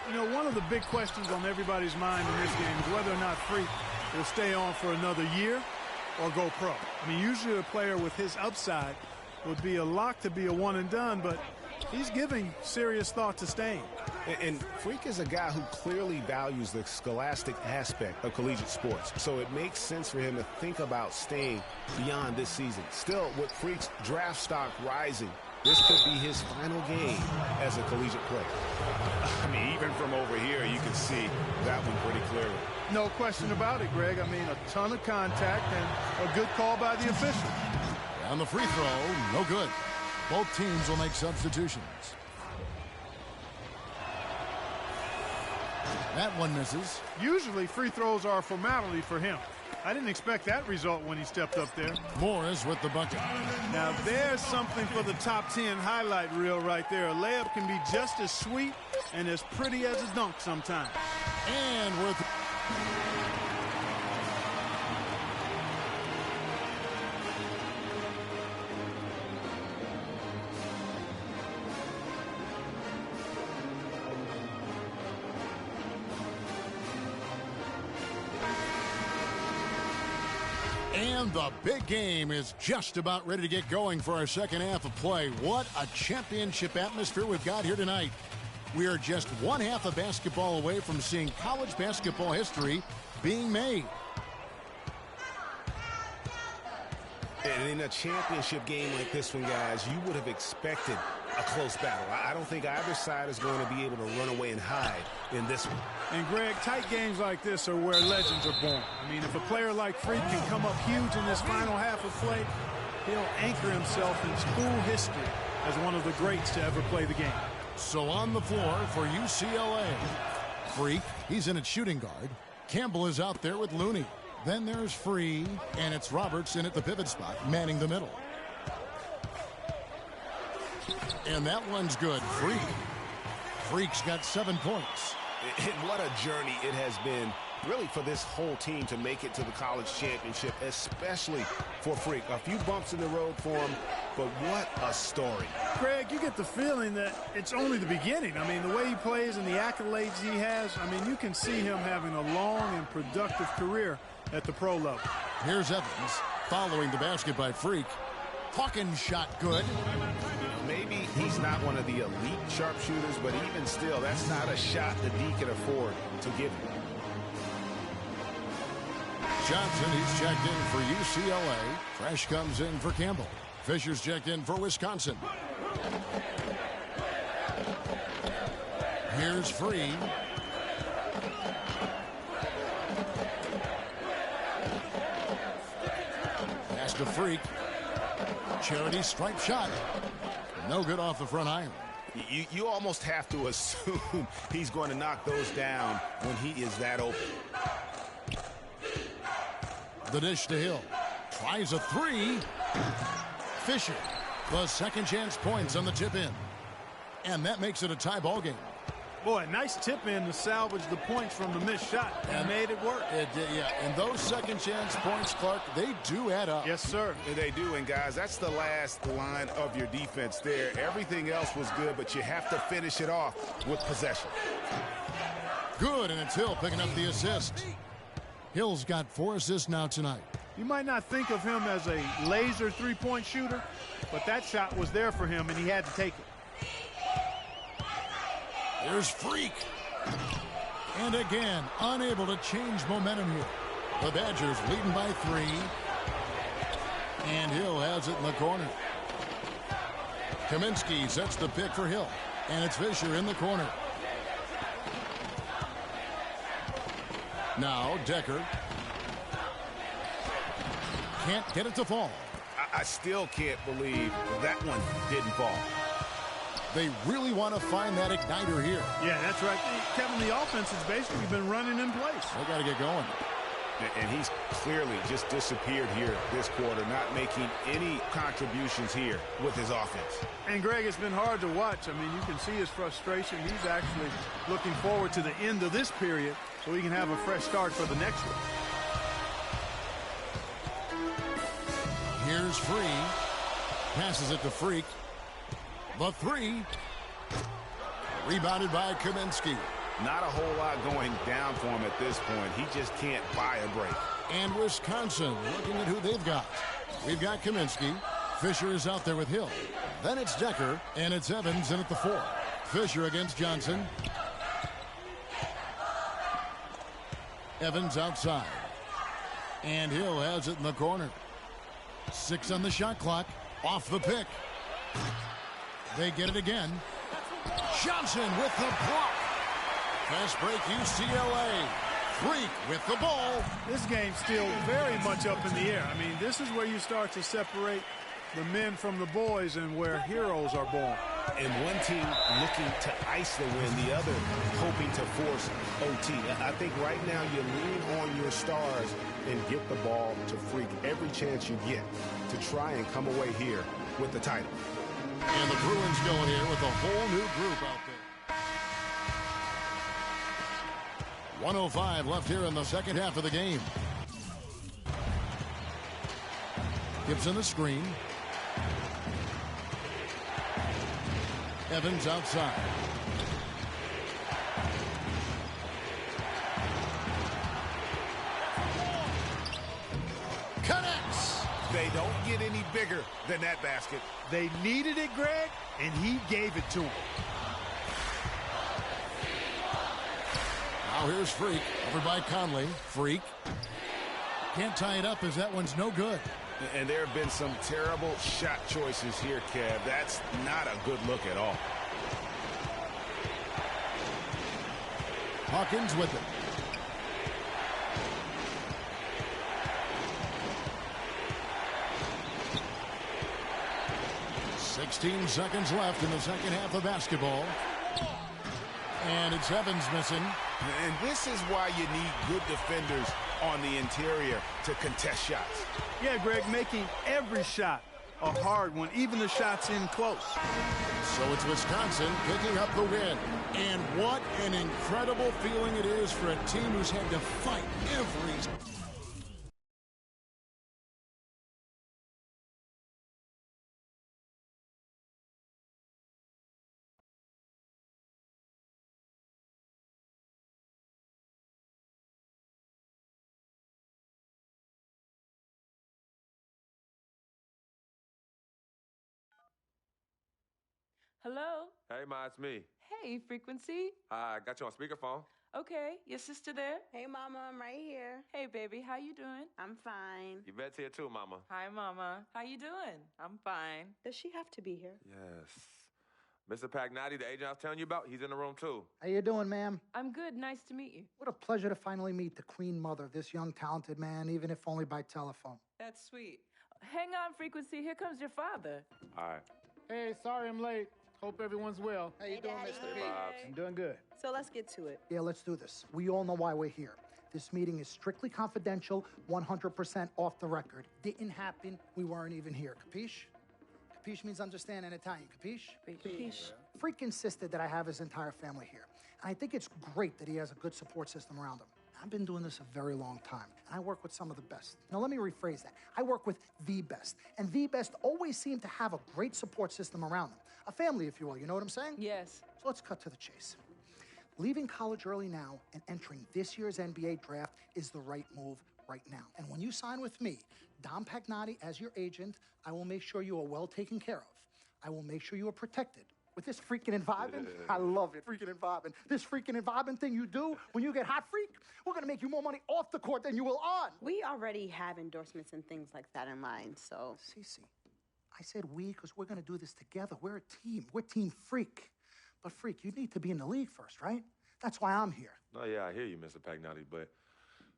You know, one of the big questions on everybody's mind in this game is whether or not Freak will stay on for another year or go pro. I mean, usually a player with his upside would be a lock to be a one and done, but he's giving serious thought to staying. And Freak is a guy who clearly values the scholastic aspect of collegiate sports, so it makes sense for him to think about staying beyond this season. Still, with Freak's draft stock rising, this could be his final game as a collegiate player. I mean, even from over here, you can see that one pretty clearly. No question about it, Greg. I mean, a ton of contact and a good call by the official. On the free throw, no good. Both teams will make substitutions. That one misses. Usually free throws are a formality for him. I didn't expect that result when he stepped up there. Morris with the bucket. Now there's something for the top 10 highlight reel right there. A layup can be just as sweet and as pretty as a dunk sometimes. And with And the big game is just about ready to get going for our second half of play. What a championship atmosphere we've got here tonight. We are just one half of basketball away from seeing college basketball history being made. And in a championship game like this one, guys, you would have expected a close battle. I don't think either side is going to be able to run away and hide in this one. And, Greg, tight games like this are where legends are born. I mean, if a player like Freak can come up huge in this final half of play, he'll anchor himself in school history as one of the greats to ever play the game. So on the floor for UCLA. Freak, he's in at shooting guard. Campbell is out there with Looney. Then there's Free, and it's Roberts in at the pivot spot, manning the middle. And that one's good. Freak's got 7 points. And what a journey it has been, really, for this whole team to make it to the college championship, especially for Freak. A few bumps in the road for him, but what a story. Greg, you get the feeling that it's only the beginning. I mean, the way he plays and the accolades he has, I mean, you can see him having a long and productive career at the pro level. Here's Evans following the basket by Freak. Hawkins shot good. Maybe he's not one of the elite sharpshooters, but even still, that's not a shot that D can afford to give him. Johnson, he's checked in for UCLA. Fresh comes in for Campbell. Fisher's checked in for Wisconsin. Here's Free. Pass to Freak. Charity stripe shot. No good off the front iron. You almost have to assume he's going to knock those down when he is that open. The dish to Hill. Tries a three. Fisher. The second chance points on the tip in. And that makes it a tie ball game. Boy, nice tip in to salvage the points from the missed shot. And made it work. It did, yeah. And those second chance points, Clark, they do add up. Yes, sir. They do. And, guys, that's the last line of your defense there. Everything else was good, but you have to finish it off with possession. Good, and it's Hill picking up the assist. Hill's got 4 assists now tonight. You might not think of him as a laser three-point shooter, but that shot was there for him, and he had to take it. There's Freak. And again, unable to change momentum here. The Badgers leading by 3. And Hill has it in the corner. Kaminsky sets the pick for Hill. And it's Fisher in the corner. Now Decker. Can't get it to fall. I still can't believe that one didn't fall. They really want to find that igniter here. Yeah, that's right. Kevin, the offense has basically been running in place. They got to get going. And he's clearly just disappeared here this quarter, not making any contributions here with his offense. And, Greg, it's been hard to watch. I mean, you can see his frustration. He's actually looking forward to the end of this period so he can have a fresh start for the next one. Here's Free. Passes it to Freak. The three. Rebounded by Kaminsky. Not a whole lot going down for him at this point. He just can't buy a break. And Wisconsin looking at who they've got. We've got Kaminsky. Fisher is out there with Hill. Then it's Decker, and it's Evans in at the 4. Fisher against Johnson. Evans outside. And Hill has it in the corner. 6 on the shot clock. Off the pick. They get it again. Johnson with the block. Fast break UCLA. Freak with the ball. This game's still very much up in the air. I mean, this is where you start to separate the men from the boys and where heroes are born. And one team looking to ice the win, the other hoping to force OT. I think right now you lean on your stars and get the ball to Freak every chance you get to try and come away here with the title. And the Bruins go here with a whole new group out there. 1:05 left here in the second half of the game. Gibson the screen. Evans outside. Connects. They don't get any bigger than that basket. They needed it, Greg, and he gave it to them. Now here's Freak, over by Conley. Freak. Can't tie it up as that one's no good. And there have been some terrible shot choices here, Kev. That's not a good look at all. Hawkins with it. .16 seconds left in the second half of basketball. And it's Evans missing. And this is why you need good defenders on the interior to contest shots. Yeah, Greg, making every shot a hard one, even the shots in close. So it's Wisconsin picking up the win. And what an incredible feeling it is for a team who's had to fight every... Hello? Hey, Ma, it's me. Hey, Frequency. Hi, got you on speakerphone. Okay, your sister there? Hey, Mama, I'm right here. Hey, baby, how you doing? I'm fine. Yvette's here too, Mama. Hi, Mama. How you doing? I'm fine. Does she have to be here? Yes. Mr. Pagnotti, the agent I was telling you about, he's in the room too. How you doing, ma'am? I'm good. Nice to meet you. What a pleasure to finally meet the queen mother of this young, talented man, even if only by telephone. That's sweet. Hang on, Frequency. Here comes your father. All right. Hey, sorry I'm late. Hope everyone's well. How you doing, Daddy. Mr. Hey, P? Bobs. I'm doing good. So let's get to it. Yeah, let's do this. We all know why we're here. This meeting is strictly confidential, 100% off the record. Didn't happen. We weren't even here. Capiche? Capiche means understand in Italian. Capiche? Capiche. Freak insisted that I have his entire family here. And I think it's great that he has a good support system around him. I've been doing this a very long time, and I work with some of the best. Now, let me rephrase that. I work with the best, and the best always seem to have a great support system around them. A family, if you will, you know what I'm saying? Yes. So let's cut to the chase. Leaving college early now and entering this year's NBA draft is the right move right now. And when you sign with me, Dom Pagnotti, as your agent, I will make sure you are well taken care of. I will make sure you are protected. With this freaking and vibing, I love it, freaking and vibing. This freaking and vibing thing you do when you get hot, freak, we're gonna make you more money off the court than you will on. We already have endorsements and things like that in mind, so. Cece, I said we because we're gonna do this together. We're a team. We're Team Freak. But Freak, you need to be in the league first, right? That's why I'm here. No, yeah, I hear you, Mr. Pagnotti, but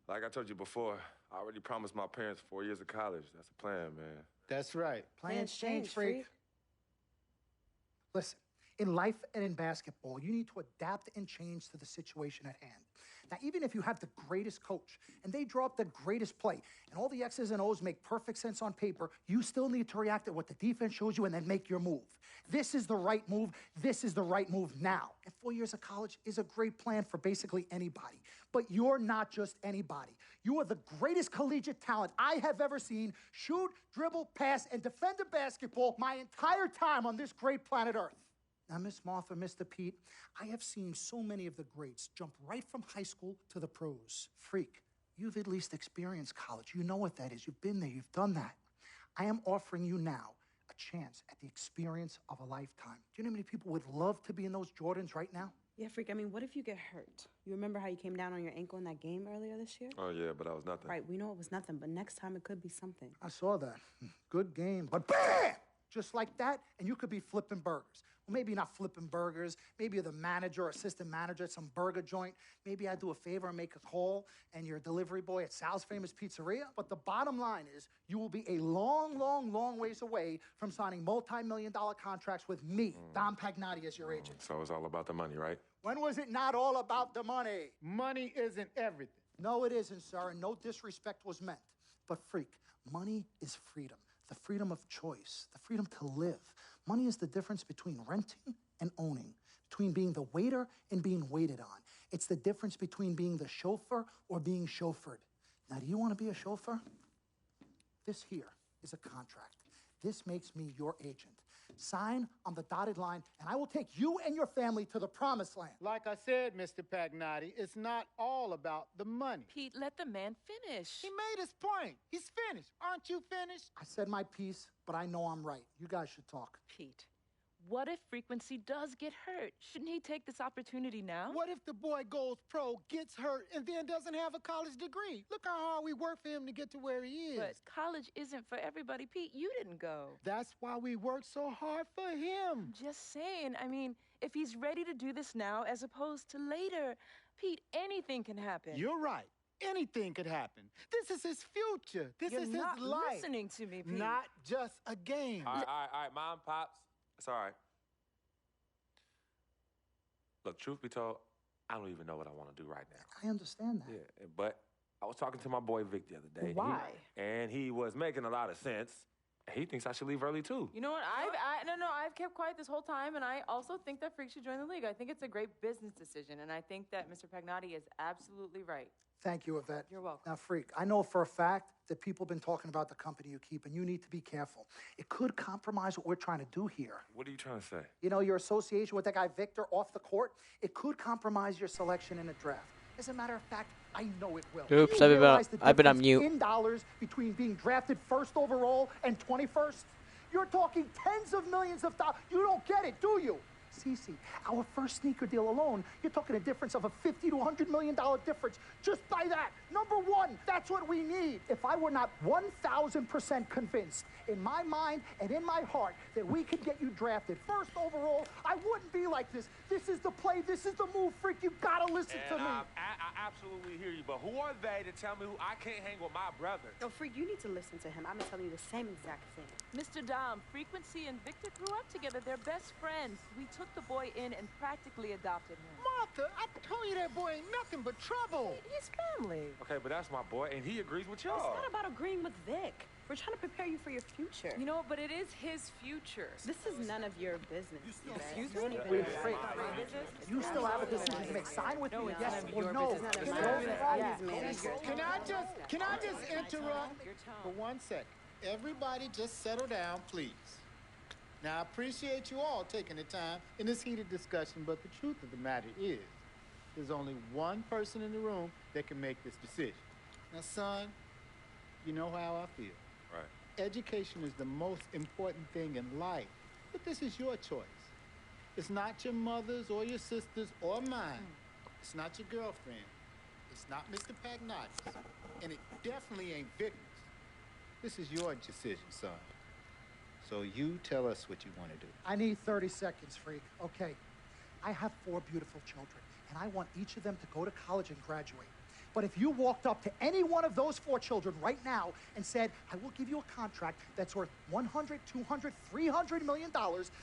like I told you before, I already promised my parents 4 years of college. That's the plan, man. That's right. Plans change, Freak. Listen, in life and in basketball, you need to adapt and change to the situation at hand. Now, even if you have the greatest coach and they draw up the greatest play and all the X's and O's make perfect sense on paper, you still need to react to what the defense shows you and then make your move. This is the right move. This is the right move now. And 4 years of college is a great plan for basically anybody. But you're not just anybody. You are the greatest collegiate talent I have ever seen shoot, dribble, pass, and defend a basketball my entire time on this great planet Earth. Now, Miss Martha, Mr. Pete, I have seen so many of the greats jump right from high school to the pros. Freak, you've at least experienced college. You know what that is. You've been there. You've done that. I am offering you now a chance at the experience of a lifetime. Do you know how many people would love to be in those Jordans right now? Yeah, Freak, I mean, what if you get hurt? You remember how you came down on your ankle in that game earlier this year? Oh, yeah, but that was nothing. Right, we know it was nothing, but next time it could be something. I saw that. Good game, but bam! Just like that, and you could be flipping burgers. Well, maybe not flipping burgers. Maybe you're the manager or assistant manager at some burger joint. Maybe I do a favor and make a call, and you're a delivery boy at Sal's Famous Pizzeria. But the bottom line is you will be a long, long, long ways away from signing multi-million-dollar contracts with me, Dom Pagnotti, as your agent. So it's all about the money, right? When was it not all about the money? Money isn't everything. No, it isn't, sir, and no disrespect was meant. But, Freak, money is freedom. The freedom of choice, the freedom to live. Money is the difference between renting and owning, between being the waiter and being waited on. It's the difference between being the chauffeur or being chauffeured. Now, do you want to be a chauffeur? This here is a contract. This makes me your agent. Sign on the dotted line, and I will take you and your family to the promised land. Like I said, Mr. Pagnotti, it's not all about the money. Pete, let the man finish. He made his point. He's finished. Aren't you finished? I said my piece, but I know I'm right. You guys should talk. Pete, what if Frequency does get hurt? Shouldn't he take this opportunity now? What if the boy goes pro, gets hurt, and then doesn't have a college degree? Look how hard we work for him to get to where he is. But college isn't for everybody, Pete. You didn't go. That's why we work so hard for him. Just saying. I mean, if he's ready to do this now as opposed to later, Pete, anything can happen. You're right. Anything could happen. This is his future. This You're is not his life. listening to me, Pete. Not just a game. All right, Mom, Pops. It's all right. Look, truth be told, I don't even know what I want to do right now. I understand that. Yeah, but I was talking to my boy Vic the other day. Why? And he was making a lot of sense. He thinks I should leave early, too. You know what? I've kept quiet this whole time, and I also think that Freak should join the league. I think it's a great business decision, and I think that Mr. Pagnotti is absolutely right. Thank you, Yvette. You're welcome. Now, Freak, I know for a fact that people have been talking about the company you keep, and you need to be careful. It could compromise what we're trying to do here. What are you trying to say? You know, your association with that guy Victor off the court, it could compromise your selection in a draft. As a matter of fact, I know it will. Oops, Do you realize the I've been on difference mute. in dollars between being drafted first overall and 21st? You're talking tens of millions of dollars. You don't get it, do you? Cece, our first sneaker deal alone, you're talking a difference of a $50 to $100 million difference just by that. Number one, that's what we need. If I were not 1,000% convinced in my mind and in my heart that we could get you drafted first overall, I wouldn't be like this. This is the play. This is the move, Freak. You gotta listen to me. I absolutely hear you, but who are they to tell me who I can't hang with my brother? Oh, Freak, you need to listen to him. I'm gonna tell you the same exact thing. Mr. Dom, Frequency and Victor grew up together. They're best friends. We took the boy in and practically adopted him. Martha, I told you that boy ain't nothing but trouble. He's family. Okay, but that's my boy, and he agrees with y'all. It's not about agreeing with Vic. We're trying to prepare you for your future. You know, but it is his future. This is none of your business. Excuse Don't me? even Wait, know Freak, why. you still have a decision to make. Sign with me, yes none of or your no. business. It's None of your my own business. problem. Can I just interrupt for 1 second? Everybody just settle down, please. Now, I appreciate you all taking the time in this heated discussion, but the truth of the matter is, there's only one person in the room that can make this decision. Now, son, you know how I feel. Right. Education is the most important thing in life, but this is your choice. It's not your mother's or your sister's or mine. It's not your girlfriend. It's not Mr. Pagnotti's. And it definitely ain't Victor's. This is your decision, son. So you tell us what you want to do. I need 30 seconds, Freak. Okay. I have 4 beautiful children, and I want each of them to go to college and graduate. But if you walked up to any one of those 4 children right now and said, I will give you a contract that's worth $100, $200, $300 million,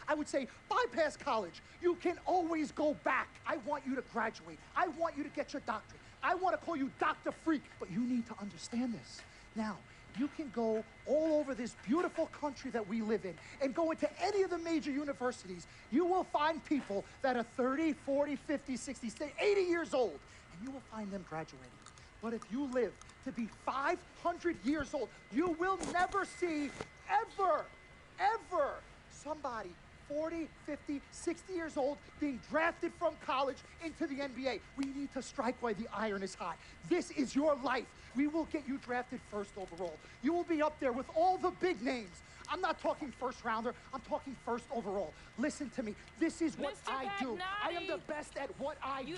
I would say, bypass college. You can always go back. I want you to graduate. I want you to get your doctorate. I want to call you Dr. Freak, but you need to understand this. Now, you can go all over this beautiful country that we live in and go into any of the major universities. You will find people that are 30, 40, 50, 60, 80 years old, and you will find them graduating. But if you live to be 500 years old, you will never see ever somebody 40, 50, 60 years old being drafted from college into the NBA. We need to strike while the iron is hot. This is your life. We will get you drafted first overall. You will be up there with all the big names. I'm not talking first rounder. I'm talking first overall. Listen to me. This is what I do. I am the best at what I do.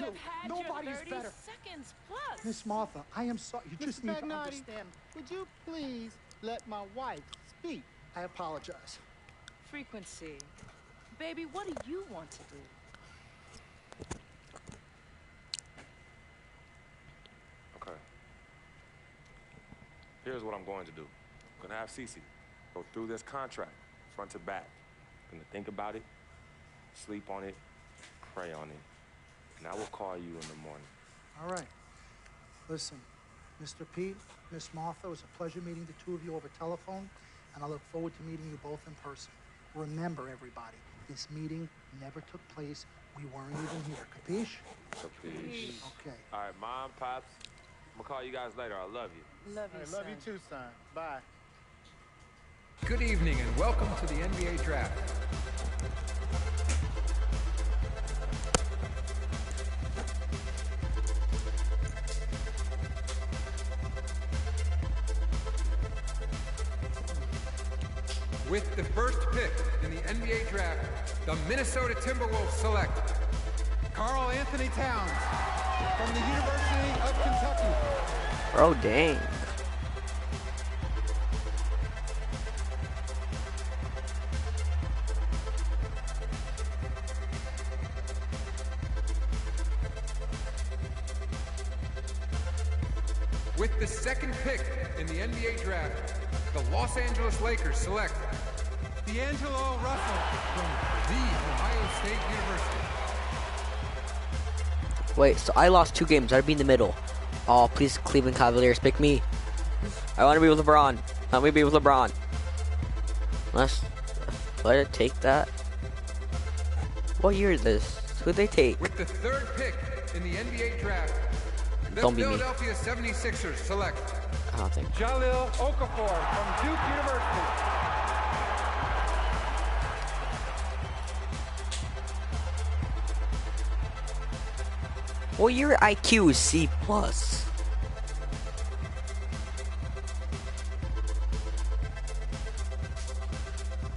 Nobody is better. Seconds plus. Miss Martha, I am sorry. You just need to understand. Would you please let my wife speak? I apologize. Frequency. Baby, what do you want to do? Okay. Here's what I'm going to do. I'm gonna have Cece go through this contract, front to back. I'm gonna think about it, sleep on it, pray on it, and I will call you in the morning. All right. Listen, Mr. Pete, Miss Martha, it was a pleasure meeting the two of you over telephone, and I look forward to meeting you both in person. Remember, everybody, this meeting never took place. We weren't even here. Capiche? Capiche. Okay. All right, Mom, Pops, I'm gonna call you guys later. I love you. Love you, son. Love you too, son. Bye. Good evening and welcome to the NBA Draft. With the first pick in the NBA Draft, the Minnesota Timberwolves select Karl Anthony Towns from the University of Kentucky. Bro, dang. With the second pick in the NBA Draft, the Los Angeles Lakers select D'Angelo Russell from the Ohio State University. Wait, so I lost 2 games. I'd be in the middle. Oh, please, Cleveland Cavaliers, pick me. I want to be with LeBron. Let me be with LeBron. Let it take that. What year is this? Who'd they take? With the third pick in the NBA Draft, the Don't be me. Philadelphia 76ers select I don't think. Jahlil Okafor from Duke University. Well, your IQ is C+.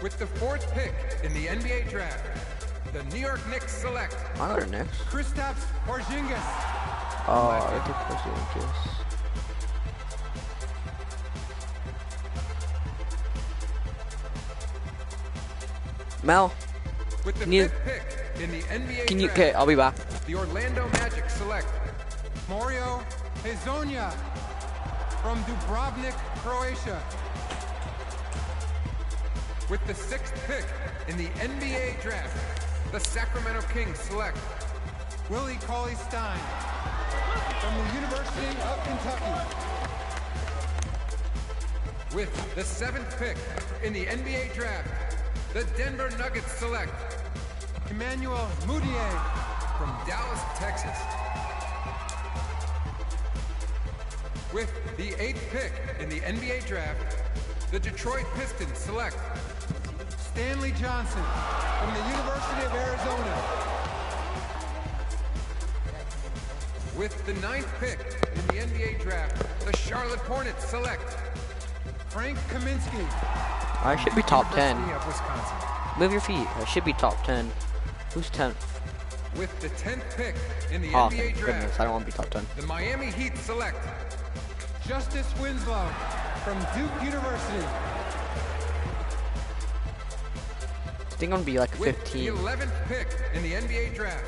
With the fourth pick in the NBA Draft, the New York Knicks select I got it next. Kristaps Porzingis. Oh, I think Porzingis. Mel, With the can you, fifth pick in the NBA can you, Draft, okay, I'll be back. the Orlando Magic select Mario Hezonja from Dubrovnik, Croatia. With the sixth pick in the NBA Draft, the Sacramento Kings select Willie Cauley-Stein from the University of Kentucky. With the seventh pick in the NBA Draft, the Denver Nuggets select Emmanuel Mudiay from Dallas, Texas. With the eighth pick in the NBA Draft, the Detroit Pistons select Stanley Johnson from the University of Arizona. With the ninth pick in the NBA Draft, the Charlotte Hornets select Frank Kaminsky. I should be top 10. University of Wisconsin. Move your feet. I should be top 10. Who's 10th? With the 10th pick in the Oh, NBA thank Draft, goodness. I don't want to be top 10. the Miami Heat select Justice Winslow from Duke University. I think I'm going to be like a With 15. the 11th pick in the NBA Draft,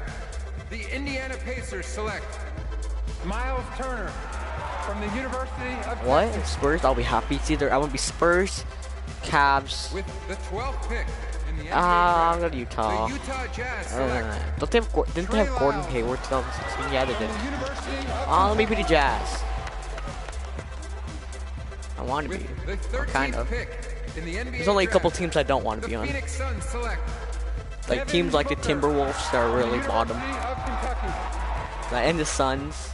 the Indiana Pacers select Miles Turner from the University of What? Texas. Spurs? I'll be happy. It's either I want to be Spurs, Cavs. With the 12th pick in the NBA I'm draft, going to Utah. the Utah Jazz select Don't they have, didn't they have Gordon Hayward 2016? Yeah, they did. from the University of Let me be the Jazz. I want to be. the 13th Kind of. pick in the NBA There's only a draft, couple teams I don't want to the be on. Phoenix Suns select Like Devin teams like the Booker Timberwolves that are really from the bottom. University of Kentucky. And the Suns.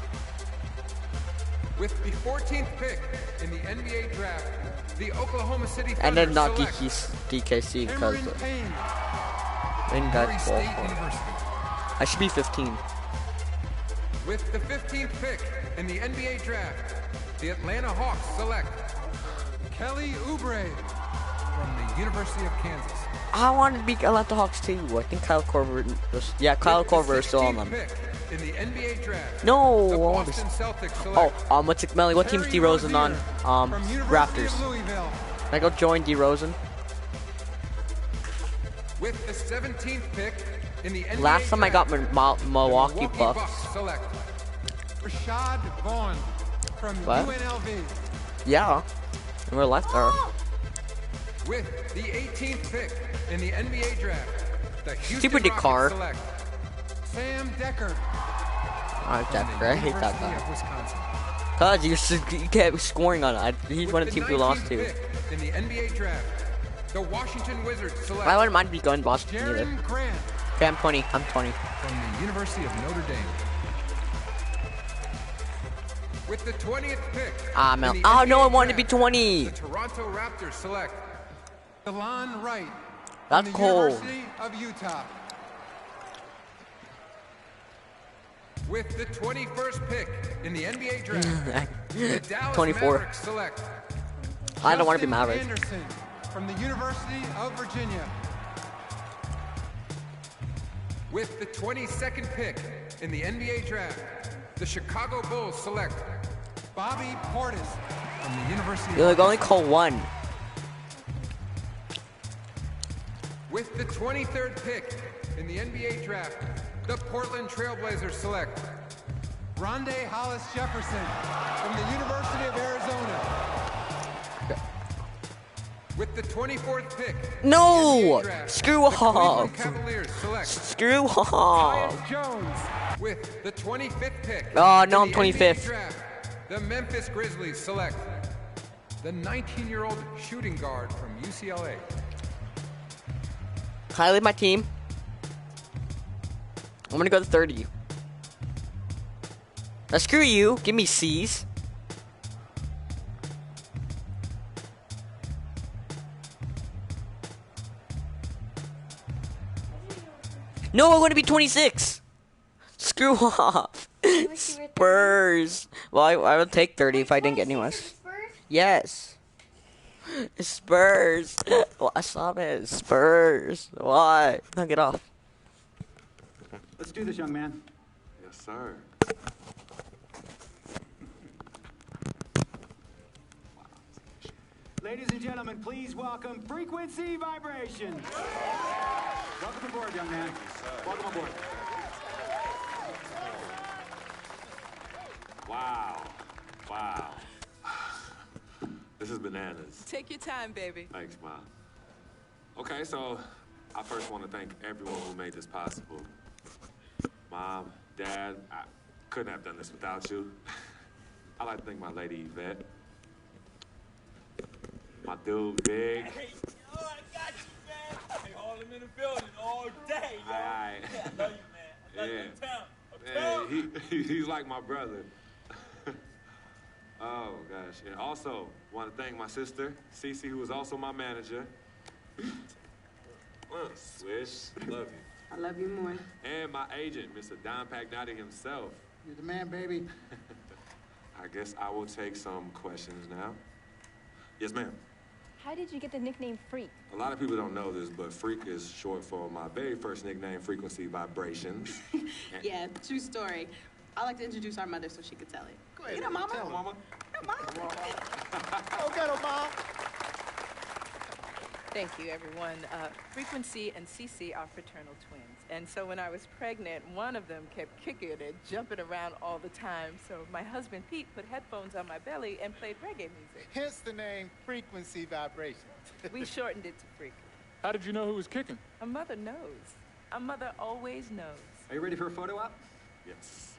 With the 14th pick in the NBA draft, the Oklahoma City Thunder And then not select DKC because Cameron Payne, in that Murray ball. State University. I should be 15. With the 15th pick in the NBA draft, the Atlanta Hawks select Kelly Oubre from the University of Kansas. I want to be Atlanta Hawks too. I think Kyle Korver was. Yeah, Kyle Korver is still on them. Pick in the NBA draft, No, the I want to Boston be. Celtics select Oh, what's it, Melly? What team's DeRozan on? from University Raptors. of Louisville. Can I go join DeRozan? With the 17th pick in the NBA Last time I got Milwaukee the Bucks. select Rashad Vaughn from What? UNLV. Yeah, and we're left there. With the 18th pick in the NBA draft, the Houston Stupid Rockets car. select Sam Decker I hate that University guy. of Wisconsin. Cause you kept scoring on it. He's one of the teams we lost to. Pick in the NBA draft, the Washington Wizards select I wouldn't mind be going Boston either. Jaren Grant Okay, I'm 20. I'm 20. from the University of Notre Dame. With the 20th pick. Ah, in Mel. the Oh no, I NBA wanted to be draft, 20. The Toronto Raptors select DeLon Wright That's from the cold. University of Utah. With the 21st pick in the NBA draft, the Dallas 24. Mavericks select I don't want to be Justin Maverick. Anderson from the University of Virginia. With the 22nd pick in the NBA draft, the Chicago Bulls select Bobby Portis from the University You of only call one. With the 23rd pick in the NBA draft, the Portland Trailblazers select Rondé Hollis Jefferson from the University of Arizona. With the 24th pick, No! in the NBA draft, Screw the off. Cleveland Cavaliers select Screw off. Tyus Jones. With the 25th pick, Oh, no, in I'm the NBA 25th. draft, the Memphis Grizzlies select the 19-year-old shooting guard from UCLA. Can I leave my team? I'm gonna go to 30. Now screw you. Give me C's. No, I want to be 26. Screw off. Spurs. Well, I would take 30 if I didn't get anyone. Yes. Spurs. Well, I saw it. Spurs. Why? Now get off. Let's do this, young man. Yes, sir. Ladies and gentlemen, please welcome Frequency Vibration. Welcome aboard, young man. Welcome aboard. Wow. Wow. This is bananas. Take your time, baby. Thanks, Mom. Okay, so I first want to thank everyone who made this possible. Mom, Dad, I couldn't have done this without you. I'd like to thank my lady Yvette. My dude, Big. Hey, oh, I got you, man. Hey, hold him in the building all day, yo. Aye. Yeah, I love you, man. I love you in town. Hey, he's like my brother. Oh, gosh. And also, want to thank my sister, Cece, who is also my manager. Swish, love you. I love you more. And my agent, Mr. Don Pagnotti himself. You're the man, baby. I guess I will take some questions now. Yes, ma'am. How did you get the nickname Freak? A lot of people don't know this, but Freak is short for my very first nickname, Frequency Vibrations. Yeah, true story. I like to introduce our mother so she could tell it. Go ahead, You know, Mama. Tell Mama. You know, Mama. Go get her, Mom. Thank you, everyone. Frequency and Cece are fraternal twins. And so when I was pregnant, one of them kept kicking and jumping around all the time. So my husband, Pete, put headphones on my belly and played reggae music. Hence the name Frequency Vibration. We shortened it to Freak. How did you know who was kicking? A mother knows. A mother always knows. Are you ready for a photo op? Yes.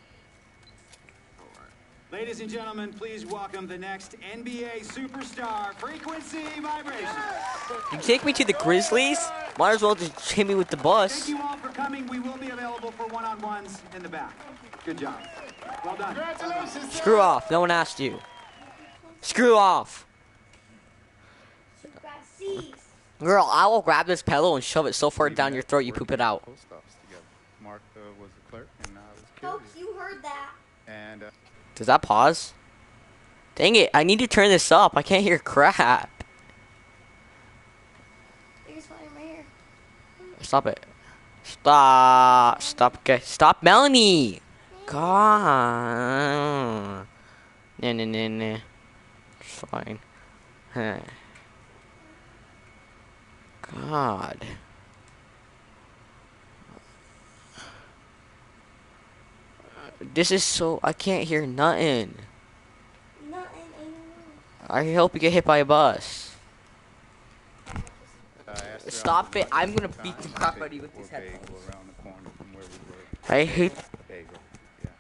All right. Ladies and gentlemen, please welcome the next NBA superstar, Frequency Vibration. You take me to the Grizzlies? Might as well just hit me with the bus. Thank you all for coming. We will be available for one-on-ones in the back. Good job. Well done. Congratulations, sir. Screw off. No one asked you. Screw off. Girl, I will grab this pillow and shove it so far down your throat you poop it out. Post office together. Mark was the clerk, and I was Folks, you heard that. And Does that pause? Dang it, I need to turn this up. I can't hear crap. Here's why I'm here. Stop it. Stop. Stop. Okay. Stop, Melanie. God. Nah. It's fine. Huh. God. This is so... I can't hear nothing. Nothing anymore. I hope you get hit by a bus. Stop it. I'm gonna beat the crap out of you with these headphones. around the corner from where we were. I hate... There you go. Yeah.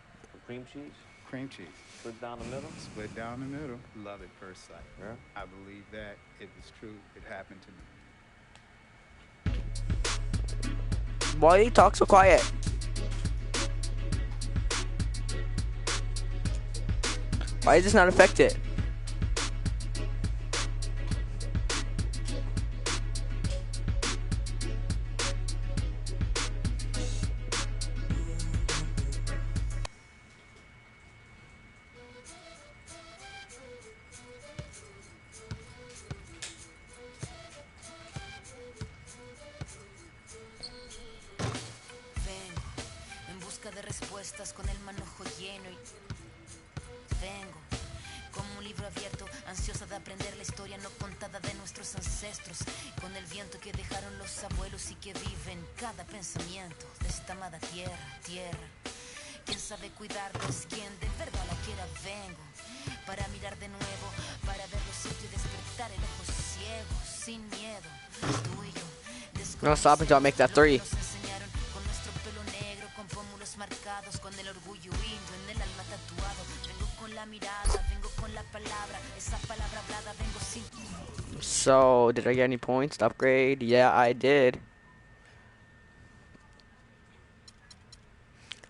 Cream cheese? Cream cheese. Split down the middle? Split down the middle. Love at first sight. Yeah. I believe that it was true. It happened to me. Why do you talk so quiet? Why does this not affect it? En busca de respuestas con el manojo lleno y vengo como un libro abierto, ansiosa de aprender la historia no contada de nuestros ancestros, con el viento que dejaron los abuelos y que vive en cada pensamiento de esta amada tierra. Quien sabe cuidarnos, quien de verdad la quiera, vengo para mirar de nuevo, para ver los sitios y despertar el ojo ciego, sin miedo, tú y yo. No, stop until I make that three. Marcados con el orgullo indio en el alma tatuado, vengo con la mirada, vengo con la palabra, esa palabra hablada, vengo sin. So, did I get any points to upgrade? Yeah, I did.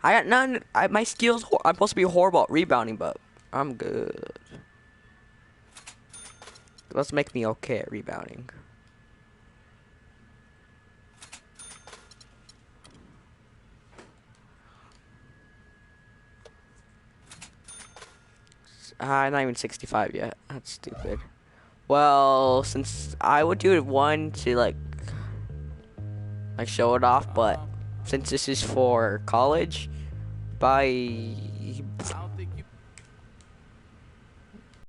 I got none. My skills. I'm supposed to be horrible at rebounding, but I'm good. Let's make me okay at rebounding. Not even 65 yet. That's stupid. Well, since I would do it one to like show it off, but since this is for college, bye.